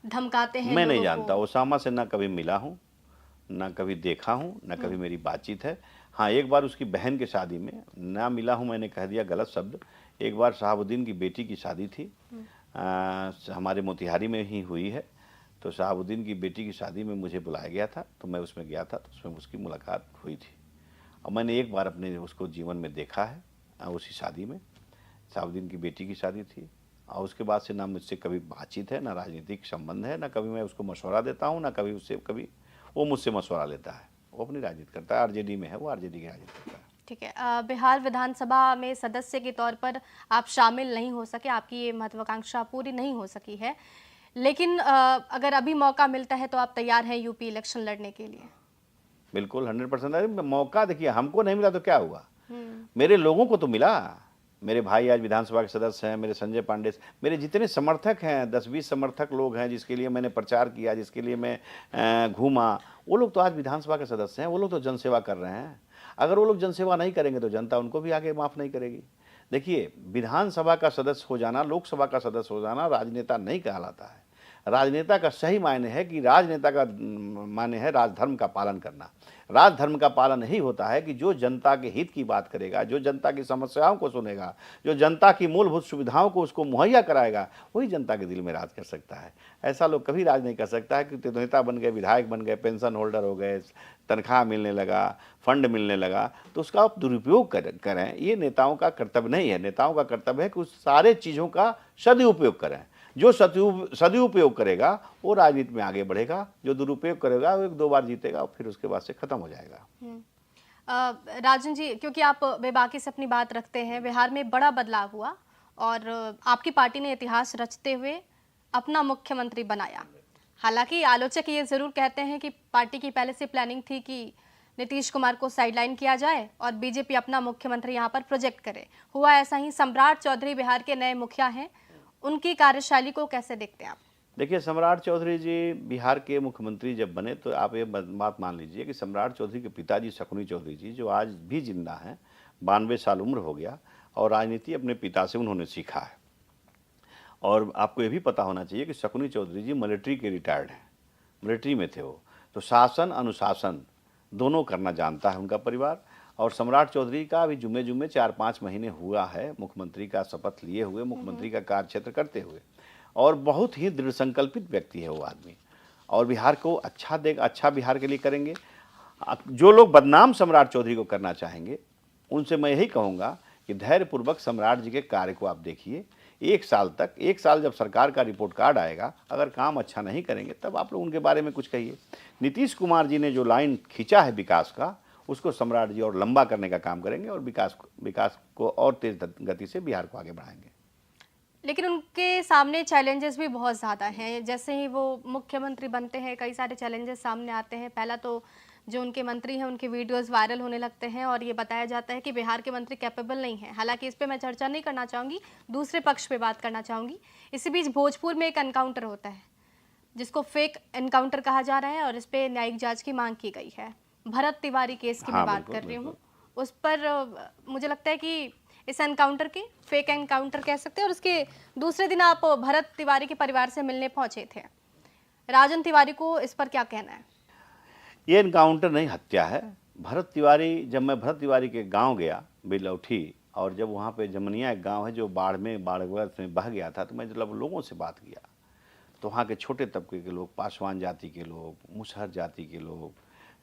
धमकाते हैं मैं नहीं लोगों जानता, को। ओसामा से ना कभी मिला हूँ, ना कभी देखा हूँ, ना कभी मेरी बातचीत है। हाँ, एक बार उसकी बहन की शादी में ना मिला हूँ, मैंने कह दिया गलत शब्द। एक बार शहाबुद्दीन की बेटी की शादी थी, हमारे मोतिहारी में ही हुई है, तो शहाबुद्दीन की बेटी की शादी में मुझे बुलाया गया था, तो मैं उसमें गया था, तो उसमें उसकी मुलाकात हुई थी। और मैंने एक बार अपने उसको जीवन में देखा है, उसी शादी में। शहाबुद्दीन की बेटी की शादी थी, और उसके बाद से ना मुझसे कभी बातचीत है, ना राजनीतिक संबंध है, ना कभी मैं उसको मशवरा देता हूँ, ना कभी उससे कभी वो मुझसे मशवरा लेता है। वो अपनी राजनीति करता है, आरजेडी में है, वो आरजेडी की राजनीति करता है। ठीक है, बिहार विधानसभा में सदस्य के तौर पर आप शामिल नहीं हो सके, आपकी ये महत्वाकांक्षा पूरी नहीं हो सकी है, लेकिन अगर अभी मौका मिलता है तो आप तैयार हैं यूपी इलेक्शन लड़ने के लिए? बिल्कुल 100%। मौका देखिए, हमको नहीं मिला तो क्या हुआ, मेरे लोगों को तो मिला। मेरे भाई आज विधानसभा के सदस्य हैं, मेरे संजय पांडे, मेरे जितने समर्थक हैं, 10-20 समर्थक लोग हैं जिसके लिए मैंने प्रचार किया, जिसके लिए मैं घूमा, वो लोग तो आज विधानसभा के सदस्य हैं। वो लोग तो जनसेवा कर रहे हैं। अगर वो लोग जनसेवा नहीं करेंगे तो जनता उनको भी आगे माफ़ नहीं करेगी। देखिए, विधानसभा का सदस्य हो जाना, लोकसभा का सदस्य हो जाना राजनेता नहीं कहलाता है। राजनेता का सही मायने है कि राजनेता का माने है राजधर्म का पालन करना। राजधर्म का पालन ही होता है कि जो जनता के हित की बात करेगा, जो जनता की समस्याओं को सुनेगा, जो जनता की मूलभूत सुविधाओं को उसको मुहैया कराएगा, वही जनता के दिल में राज कर सकता है। ऐसा लोग कभी राज नहीं कर सकता है कि नेता बन गए, विधायक बन गए, पेंशन होल्डर हो गए, तनख्वाह मिलने लगा, फंड मिलने लगा, तो उसका आप दुरुपयोग करें। ये नेताओं का कर्तव्य नहीं है। नेताओं का कर्तव्य है कि उस सारे चीज़ों का सदुपयोग करें। जो सदुपयोग करेगा वो राजनीति में आगे बढ़ेगा, जो दुरुपयोग करेगा वो 1-2 बार जीतेगा, फिर उसके बाद से खत्म हो जाएगा। राजन जी, क्योंकि आप बेबाकी से अपनी बात रखते हैं, बिहार में बड़ा बदलाव हुआ और आपकी पार्टी ने इतिहास रचते हुए अपना मुख्यमंत्री बनाया। हालांकि आलोचक ये जरूर कहते हैं कि पार्टी की पहले से प्लानिंग थी कि नीतीश कुमार को साइडलाइन किया जाए और बीजेपी अपना मुख्यमंत्री यहाँ पर प्रोजेक्ट करे। हुआ ऐसा ही। सम्राट चौधरी बिहार के नए मुखिया हैं, उनकी कार्यशैली को कैसे देखते हैं आप? देखिए, सम्राट चौधरी जी बिहार के मुख्यमंत्री जब बने तो आप ये बात मान लीजिए कि सम्राट चौधरी के पिताजी शकुनी चौधरी जी, जो आज भी जिंदा हैं, 92 साल उम्र हो गया, और राजनीति अपने पिता से उन्होंने सीखा है। और आपको ये भी पता होना चाहिए कि शकुनी चौधरी जी मिलिट्री के रिटायर्ड हैं, मिलिट्री में थे वो, तो शासन अनुशासन दोनों करना जानता है उनका परिवार। और सम्राट चौधरी का अभी जुम्मे 4-5 महीने हुआ है मुख्यमंत्री का शपथ लिए हुए, मुख्यमंत्री का कार्यक्षेत्र करते हुए, और बहुत ही दृढ़ संकल्पित व्यक्ति है वो आदमी, और बिहार को अच्छा बिहार के लिए करेंगे। जो लोग बदनाम सम्राट चौधरी को करना चाहेंगे उनसे मैं यही कहूँगा कि धैर्यपूर्वक सम्राट जी के कार्य को आप देखिए। 1 साल जब सरकार का रिपोर्ट कार्ड आएगा, अगर काम अच्छा नहीं करेंगे तब आप लोग उनके बारे में कुछ कहिए। नीतीश कुमार जी ने जो लाइन खींचा है विकास का, उसको सम्राट जी और लंबा करने का काम करेंगे, और विकास को और तेज गति से बिहार को आगे बढ़ाएंगे। लेकिन उनके सामने चैलेंजेस भी बहुत ज़्यादा हैं। जैसे ही वो मुख्यमंत्री बनते हैं, कई सारे चैलेंजेस सामने आते हैं। पहला तो जो उनके मंत्री हैं, उनके वीडियोस वायरल होने लगते हैं और ये बताया जाता है कि बिहार के मंत्री कैपेबल नहीं हैं। हालांकि इस पे मैं चर्चा नहीं करना चाहूँगी, दूसरे पक्ष पे बात करना चाहूँगी। इसी बीच भोजपुर में एक एनकाउंटर होता है जिसको फेक एनकाउंटर कहा जा रहा है, और इस पर न्यायिक जाँच की मांग की गई है। भरत तिवारी केस की मैं बात कर रही हूँ। उस पर मुझे लगता है कि इस एनकाउंटर के फेक एनकाउंटर कह सकते हैं, और उसके दूसरे दिन आप भरत तिवारी के परिवार से मिलने पहुंचे थे। राजन तिवारी को इस पर क्या कहना है? ये एनकाउंटर नहीं, हत्या है। जब मैं भरत तिवारी के गांव गया बिलौठी, और जब वहाँ पे जमनिया एक गांव है जो बाढ़ग्रस्त में बह गया था, तो मैं जब लोगों से बात किया तो वहाँ के छोटे तबके के लोग, पासवान जाति के लोग, मुसहर जाति के लोग,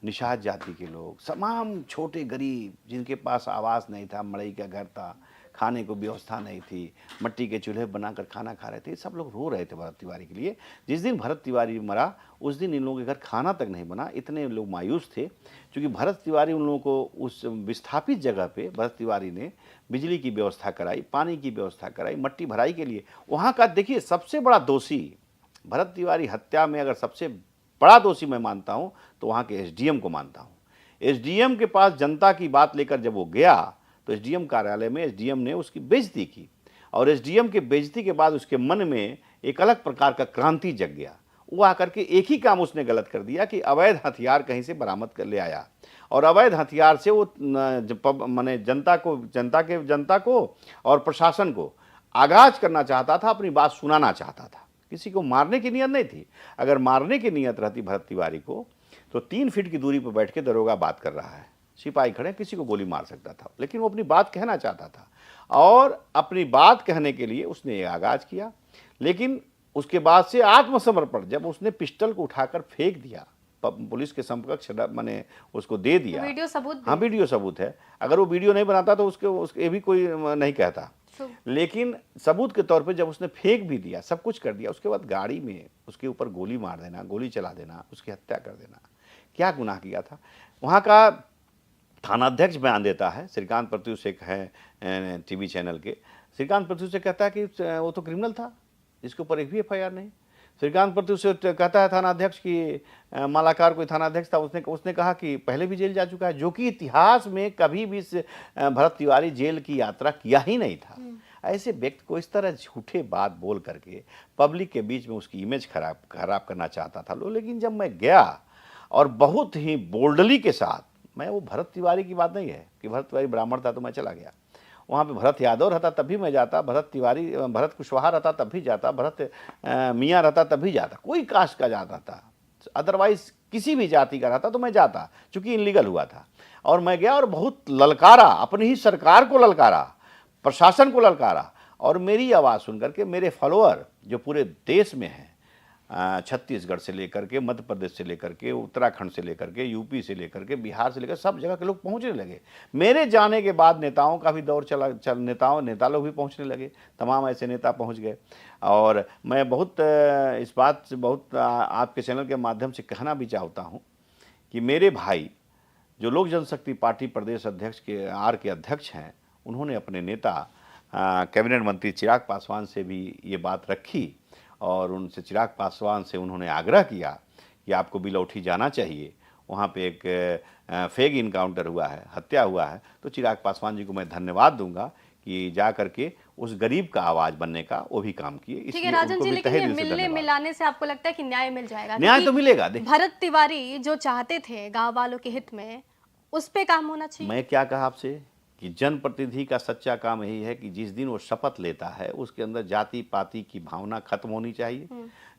निषाद जाति के लोग, तमाम छोटे गरीब जिनके पास आवास नहीं था, मड़ई का घर था, खाने को व्यवस्था नहीं थी, मिट्टी के चूल्हे बनाकर खाना खा रहे थे, सब लोग रो रहे थे भरत तिवारी के लिए। जिस दिन भरत तिवारी मरा उस दिन इन लोगों के घर खाना तक नहीं बना, इतने लोग मायूस थे। क्योंकि भरत तिवारी उन लोगों को उस विस्थापित जगह पे भरत तिवारी ने बिजली की व्यवस्था कराई, पानी की व्यवस्था कराई, मट्टी भराई के लिए। वहाँ का देखिए सबसे बड़ा दोषी भरत तिवारी हत्या में अगर सबसे बड़ा दोषी मैं मानता हूँ तो वहाँ के एसडीएम को मानता हूँ। एसडीएम के पास जनता की बात लेकर जब वो गया तो एसडीएम कार्यालय में एसडीएम ने उसकी बेइज्जती की, और एसडीएम के बेइज्जती के बाद उसके मन में एक अलग प्रकार का क्रांति जग गया। वो आकर के एक ही काम उसने गलत कर दिया कि अवैध हथियार कहीं से बरामद कर ले आया, और अवैध हथियार से वो माने जनता को और प्रशासन को आगाज करना चाहता था, अपनी बात सुनाना चाहता था। किसी को मारने की नियत नहीं थी। अगर मारने की नियत रहती भरत तिवारी को तो 3 फीट की दूरी पर बैठ के दरोगा बात कर रहा है, सिपाही खड़े, किसी को गोली मार सकता था। लेकिन वो अपनी बात कहना चाहता था, और अपनी बात कहने के लिए उसने ये आगाज किया। लेकिन उसके बाद से आत्मसमर्पण, जब उसने पिस्टल को उठाकर फेंक दिया, पुलिस के समकक्ष मैंने उसको दे दिया। वीडियो सबूत, हाँ वीडियो सबूत है। अगर वो वीडियो नहीं बनाता तो उसके भी कोई नहीं कहता, लेकिन सबूत के तौर पे जब उसने फेंक भी दिया, सब कुछ कर दिया, उसके बाद गाड़ी में उसके ऊपर गोली मार देना, गोली चला देना, उसकी हत्या कर देना, क्या गुनाह किया था। वहाँ का थानाध्यक्ष बयान देता है, श्रीकांत प्रत्युष एक है टीवी चैनल के, श्रीकांत प्रत्युष से कहता है कि वो तो क्रिमिनल था, जिसके ऊपर एक भी एफआईआर नहीं। श्रीकांत प्रत्युष से कहता है थानाध्यक्ष की मालाकार कोई थानाध्यक्ष था, उसने कहा कि पहले भी जेल जा चुका है, जो कि इतिहास में कभी भी भरत तिवारी जेल की यात्रा किया ही नहीं था। ऐसे व्यक्ति को इस तरह झूठे बात बोल करके पब्लिक के बीच में उसकी इमेज खराब करना चाहता था लोग। लेकिन जब मैं गया और बहुत ही बोल्डली के साथ, मैं वो भरत तिवारी की बात नहीं है कि भरत तिवारी ब्राह्मण था तो मैं चला गया, वहाँ पे भरत यादव रहता तब भी मैं जाता, भरत कुशवाहा रहता तब भी जाता, भरत मियाँ रहता तब भी जाता, कोई कास्ट का जाता था, अदरवाइज किसी भी जाति का रहता तो मैं जाता, चूँकि इनलीगल हुआ था। और मैं गया और बहुत ललकारा, अपनी ही सरकार को ललकारा, प्रशासन को ललकारा, और मेरी आवाज़ सुन करके मेरे फॉलोअर जो पूरे देश में हैं, छत्तीसगढ़ से लेकर के, मध्य प्रदेश से लेकर के, उत्तराखंड से लेकर के, यूपी से लेकर के, बिहार से लेकर सब जगह के लोग पहुंचने लगे। मेरे जाने के बाद नेताओं का भी दौर नेता लोग भी पहुंचने लगे, तमाम ऐसे नेता पहुंच गए। और मैं बहुत इस बात से बहुत आपके चैनल के माध्यम से कहना भी चाहता हूँ कि मेरे भाई जो लोक जनशक्ति पार्टी प्रदेश अध्यक्ष के अध्यक्ष हैं, उन्होंने अपने नेता कैबिनेट मंत्री चिराग पासवान से भी ये बात रखी, और उनसे चिराग पासवान से उन्होंने आग्रह किया कि आपको बिलौठी जाना चाहिए, वहाँ पे एक फेक इनकाउंटर हुआ है, हत्या हुआ है। तो चिराग पासवान जी को मैं धन्यवाद दूंगा कि जा करके उस गरीब का आवाज़ बनने का वो भी काम किए। ठीक है राजन जी, लेकिन ये मिलने मिलाने से आपको लगता है कि न्याय मिल जाएगा? न्याय तो मिलेगा। भरत तिवारी जो चाहते थे गाँव वालों के हित में, उस पे काम होना चाहिए। मैं क्या कहा आपसे कि जनप्रतिनिधि का सच्चा काम यही है कि जिस दिन वो शपथ लेता है उसके अंदर जाति पाति की भावना खत्म होनी चाहिए।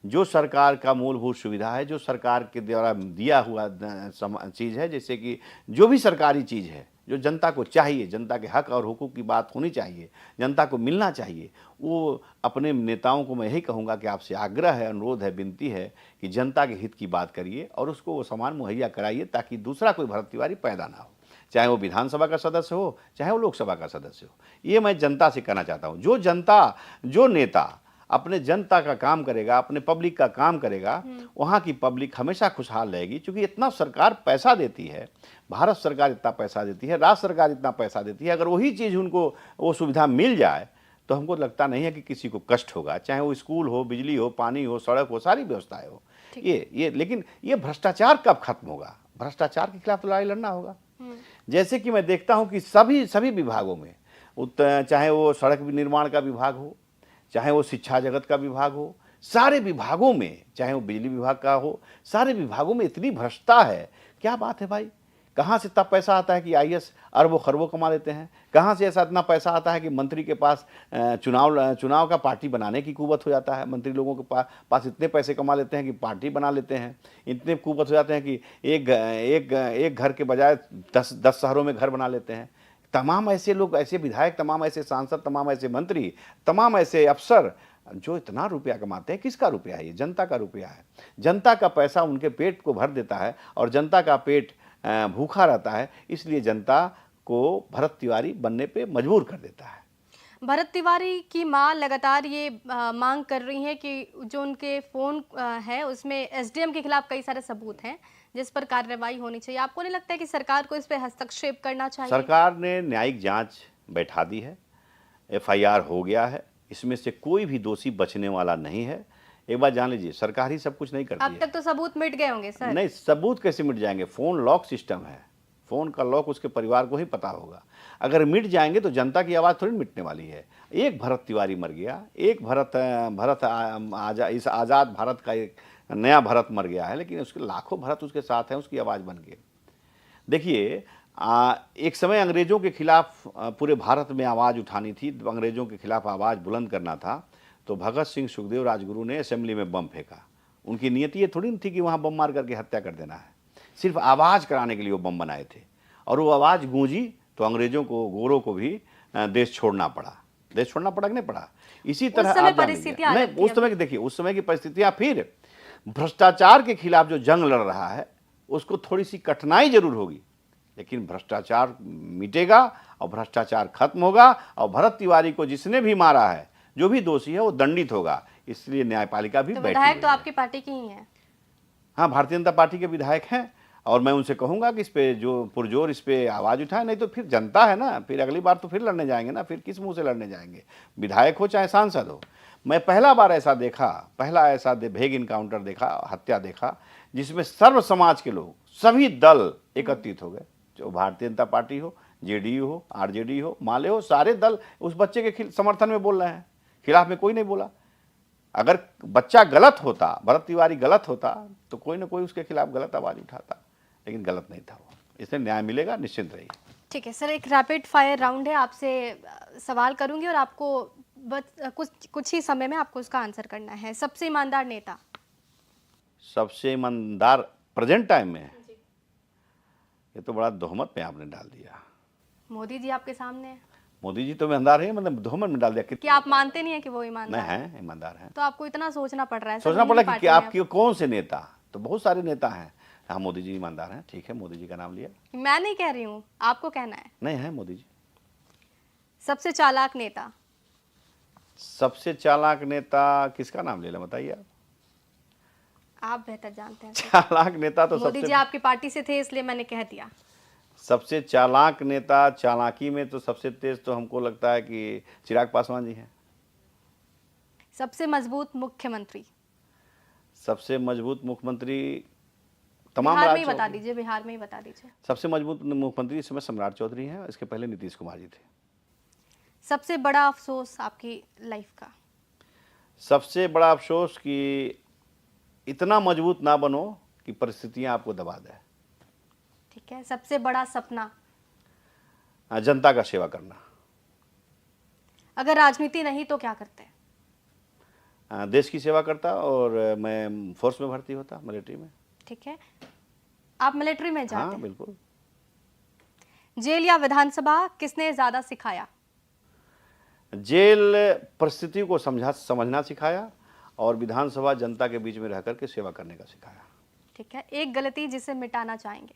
जो सरकार का मूलभूत सुविधा है, जो सरकार के द्वारा दिया हुआ चीज़ है, जैसे कि जो भी सरकारी चीज़ है जो जनता को चाहिए, जनता के हक और हुकूक की बात होनी चाहिए, जनता को मिलना चाहिए, वो अपने नेताओं को मैं यही कहूँगा कि आपसे आग्रह है, अनुरोध है, विनती है कि जनता के हित की बात करिए और उसको वो सामान मुहैया कराइए, ताकि दूसरा कोई भरत तिवारी पैदा ना हो, चाहे वो विधानसभा का सदस्य हो, चाहे वो लोकसभा का सदस्य हो। ये मैं जनता से कहना चाहता हूँ। जो नेता अपने जनता का काम करेगा, अपने पब्लिक का काम करेगा, वहाँ की पब्लिक हमेशा खुशहाल रहेगी। क्योंकि इतना सरकार पैसा देती है, भारत सरकार इतना पैसा देती है, राज्य सरकार इतना पैसा देती है, अगर वही चीज़ उनको वो सुविधा मिल जाए तो हमको लगता नहीं है कि किसी को कष्ट होगा, चाहे वो स्कूल हो, बिजली हो, पानी हो, सड़क हो, सारी व्यवस्थाएं हो। लेकिन ये भ्रष्टाचार कब खत्म होगा? भ्रष्टाचार के खिलाफ लड़ाई लड़ना होगा। जैसे कि मैं देखता हूं कि सभी विभागों में, चाहे वो सड़क निर्माण का विभाग हो, चाहे वो शिक्षा जगत का विभाग हो, सारे विभागों में, चाहे वो बिजली विभाग का हो, सारे विभागों में इतनी भ्रष्टा है। क्या बात है भाई? कहाँ से इतना पैसा आता है कि आईएएस अरबों खरबों कमा लेते हैं? कहाँ से ऐसा इतना पैसा आता है कि मंत्री के पास चुनाव का पार्टी बनाने की कुवत हो जाता है? मंत्री लोगों के पास इतने पैसे कमा लेते हैं कि पार्टी बना लेते हैं, इतने कुवत हो जाते हैं कि एक घर के बजाय 10 शहरों में घर बना लेते हैं। तमाम ऐसे लोग, ऐसे विधायक, तमाम ऐसे सांसद, तमाम ऐसे मंत्री, तमाम ऐसे अफसर जो इतना रुपया कमाते हैं, किसका रुपया है ये? जनता का रुपया है। जनता का पैसा उनके पेट को भर देता है और जनता का पेट भूखा रहता है, इसलिए जनता को भरत तिवारी बनने पे मजबूर कर देता है। भरत तिवारी की मां लगातार ये मांग कर रही हैं कि जो उनके फ़ोन है उसमें एसडीएम के खिलाफ कई सारे सबूत हैं जिस पर कार्रवाई होनी चाहिए। आपको नहीं लगता है कि सरकार को इस पे हस्तक्षेप करना चाहिए? सरकार ने न्यायिक जांच बैठा दी है, एफआईआर हो गया है, इसमें से कोई भी दोषी बचने वाला नहीं है। एक बात जान लीजिए, सरकार ही सब कुछ नहीं करती अब है। तक तो सबूत मिट गए होंगे सर। नहीं, सबूत कैसे मिट जाएंगे? फोन लॉक सिस्टम है, फोन का लॉक उसके परिवार को ही पता होगा। अगर मिट जाएंगे तो जनता की आवाज़ थोड़ी मिटने वाली है। एक भरत तिवारी मर गया, एक इस आज़ाद भारत का एक नया भरत मर गया है, लेकिन उसके लाखों भरत उसके साथ हैं, उसकी आवाज़ बन गई। देखिए, एक समय अंग्रेज़ों के खिलाफ पूरे भारत में आवाज़ उठानी थी, अंग्रेज़ों के खिलाफ आवाज़ बुलंद करना था, तो भगत सिंह, सुखदेव, राजगुरु ने असेंबली में बम फेंका। उनकी नीयत ये थोड़ी थी कि वहाँ बम मार करके हत्या कर देना है, सिर्फ आवाज़ कराने के लिए वो बम बनाए थे। और वो आवाज़ गूंजी तो अंग्रेज़ों को, गोरों को भी देश छोड़ना पड़ा। देश छोड़ना पड़ा कि नहीं पड़ा? इसी तरह उस समय आप जान लीजिए। परिस्थितियां नहीं, अलग थी उस समय की देखिए, उस समय की परिस्थितियाँ, फिर भ्रष्टाचार के खिलाफ जो जंग लड़ रहा है उसको थोड़ी सी कठिनाई जरूर होगी, लेकिन भ्रष्टाचार मिटेगा और भ्रष्टाचार खत्म होगा और भरत तिवारी को जिसने भी मारा है, जो भी दोषी है, वो दंडित होगा। इसलिए न्यायपालिका भी तो बैठी विधायक हुई तो है। आपकी पार्टी की ही है। हाँ, भारतीय जनता पार्टी के विधायक हैं और मैं उनसे कहूंगा कि इस पे जो पुरजोर इस पे आवाज़ उठाए, नहीं तो फिर जनता है ना, फिर अगली बार तो फिर लड़ने जाएंगे ना, फिर किस मुंह से लड़ने जाएंगे? विधायक हो चाहे सांसद हो। मैं पहला बार ऐसा देखा, पहला ऐसा भेग इनकाउंटर देखा, हत्या देखा, जिसमें सर्व समाज के लोग, सभी दल एकत्रित हो गए। जो भारतीय जनता पार्टी हो, जेडीयू हो, आरजेडी हो, माले हो, सारे दल उस बच्चे के समर्थन में बोल रहे हैं, खिलाफ में कोई नहीं बोला। अगर बच्चा गलत होता, भरत तिवारी गलत होता, तो कोई ना कोई उसके खिलाफ गलत आवाज़ उठाता, लेकिन गलत नहीं था वो। इसलिए न्याय मिलेगा, निश्चिंत रहिए। ठीक है सर, एक रैपिड फायर राउंड है, आपसे सवाल करूंगी और आपको कुछ ही समय में आपको उसका आंसर करना है। सबसे ईमानदार नेता? सबसे ईमानदार प्रेजेंट टाइम में? ये तो बड़ा दोहमत में आपने डाल दिया। मोदी जी आपके सामने है। मोदी जी तो ईमानदार है, मतलब दोहमत में डाल दिया। कि आप मानते नहीं है कि वो ईमानदार नहीं है, ईमानदार है। तो आपको इतना सोचना पड़ रहा है। सोचना पड़ा कि आपकी कौन से नेता, तो बहुत सारे नेता हैं। हाँ, मोदी जी ईमानदार हैं, ठीक है, मोदी जी का नाम लिया। मैं नहीं कह रही हूँ, आपको कहना है। नहीं है मोदी जी। सबसे चालाक नेता? सबसे चालाक नेता किसका नाम ले लें, बताइए आप बेहतर जानते हैं। चालाक नेता तो मोदी जी आपकी पार्टी से थे, इसलिए मैंने कह दिया। सबसे चालाक नेता, चालाकी में तो सबसे तेज तो हमको लगता है कि चिराग पासवान जी हैं। सबसे मजबूत मुख्यमंत्री? सबसे मजबूत मुख्यमंत्री तमाम बिहार में ही राज्यों बता दीजिए, बिहार में ही बता दीजिए। सबसे मजबूत मुख्यमंत्री इस समय सम्राट चौधरी हैं, इसके पहले नीतीश कुमार जी थे। सबसे बड़ा अफसोस आपकी लाइफ का? सबसे बड़ा अफसोस कि इतना मजबूत ना बनो कि परिस्थितियां आपको दबा दें। ठीक है। सबसे बड़ा सपना? जनता का सेवा करना। अगर राजनीति नहीं तो क्या करते? देश की सेवा करता और मैं फोर्स में भर्ती होता, मिलिट्री में। ठीक है। आप मिलिट्री में जाते? हाँ बिल्कुल। जेल या विधानसभा, किसने ज्यादा सिखाया? जेल परिस्थिति को समझना सिखाया और विधानसभा जनता के बीच में रह करके सेवा करने का सिखाया। ठीक है। एक गलती जिसे मिटाना चाहेंगे?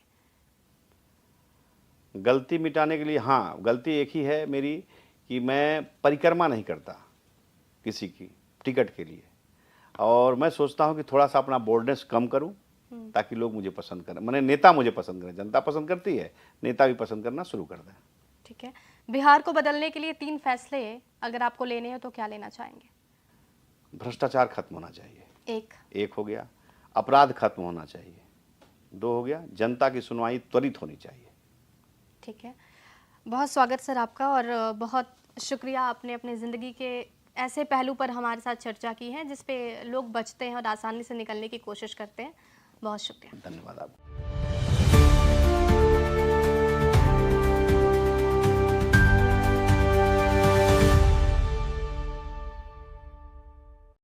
गलती मिटाने के लिए, हाँ, गलती एक ही है मेरी कि मैं परिक्रमा नहीं करता किसी की टिकट के लिए, और मैं सोचता हूँ कि थोड़ा सा अपना बोल्डनेस कम करूँ ताकि लोग मुझे पसंद करें, मैंने नेता मुझे पसंद करें। जनता पसंद करती है, नेता भी पसंद करना शुरू कर दें। ठीक है। बिहार को बदलने के लिए 3 फैसले अगर आपको लेने हैं तो क्या लेना चाहेंगे? भ्रष्टाचार खत्म होना चाहिए, एक हो गया। अपराध खत्म होना चाहिए, 2 हो गया। जनता की सुनवाई त्वरित होनी चाहिए। ठीक है। बहुत स्वागत सर आपका, और बहुत शुक्रिया, आपने अपनी ज़िंदगी के ऐसे पहलू पर हमारे साथ चर्चा की है जिस पे लोग बचते हैं और आसानी से निकलने की कोशिश करते हैं। बहुत शुक्रिया। धन्यवाद आपको।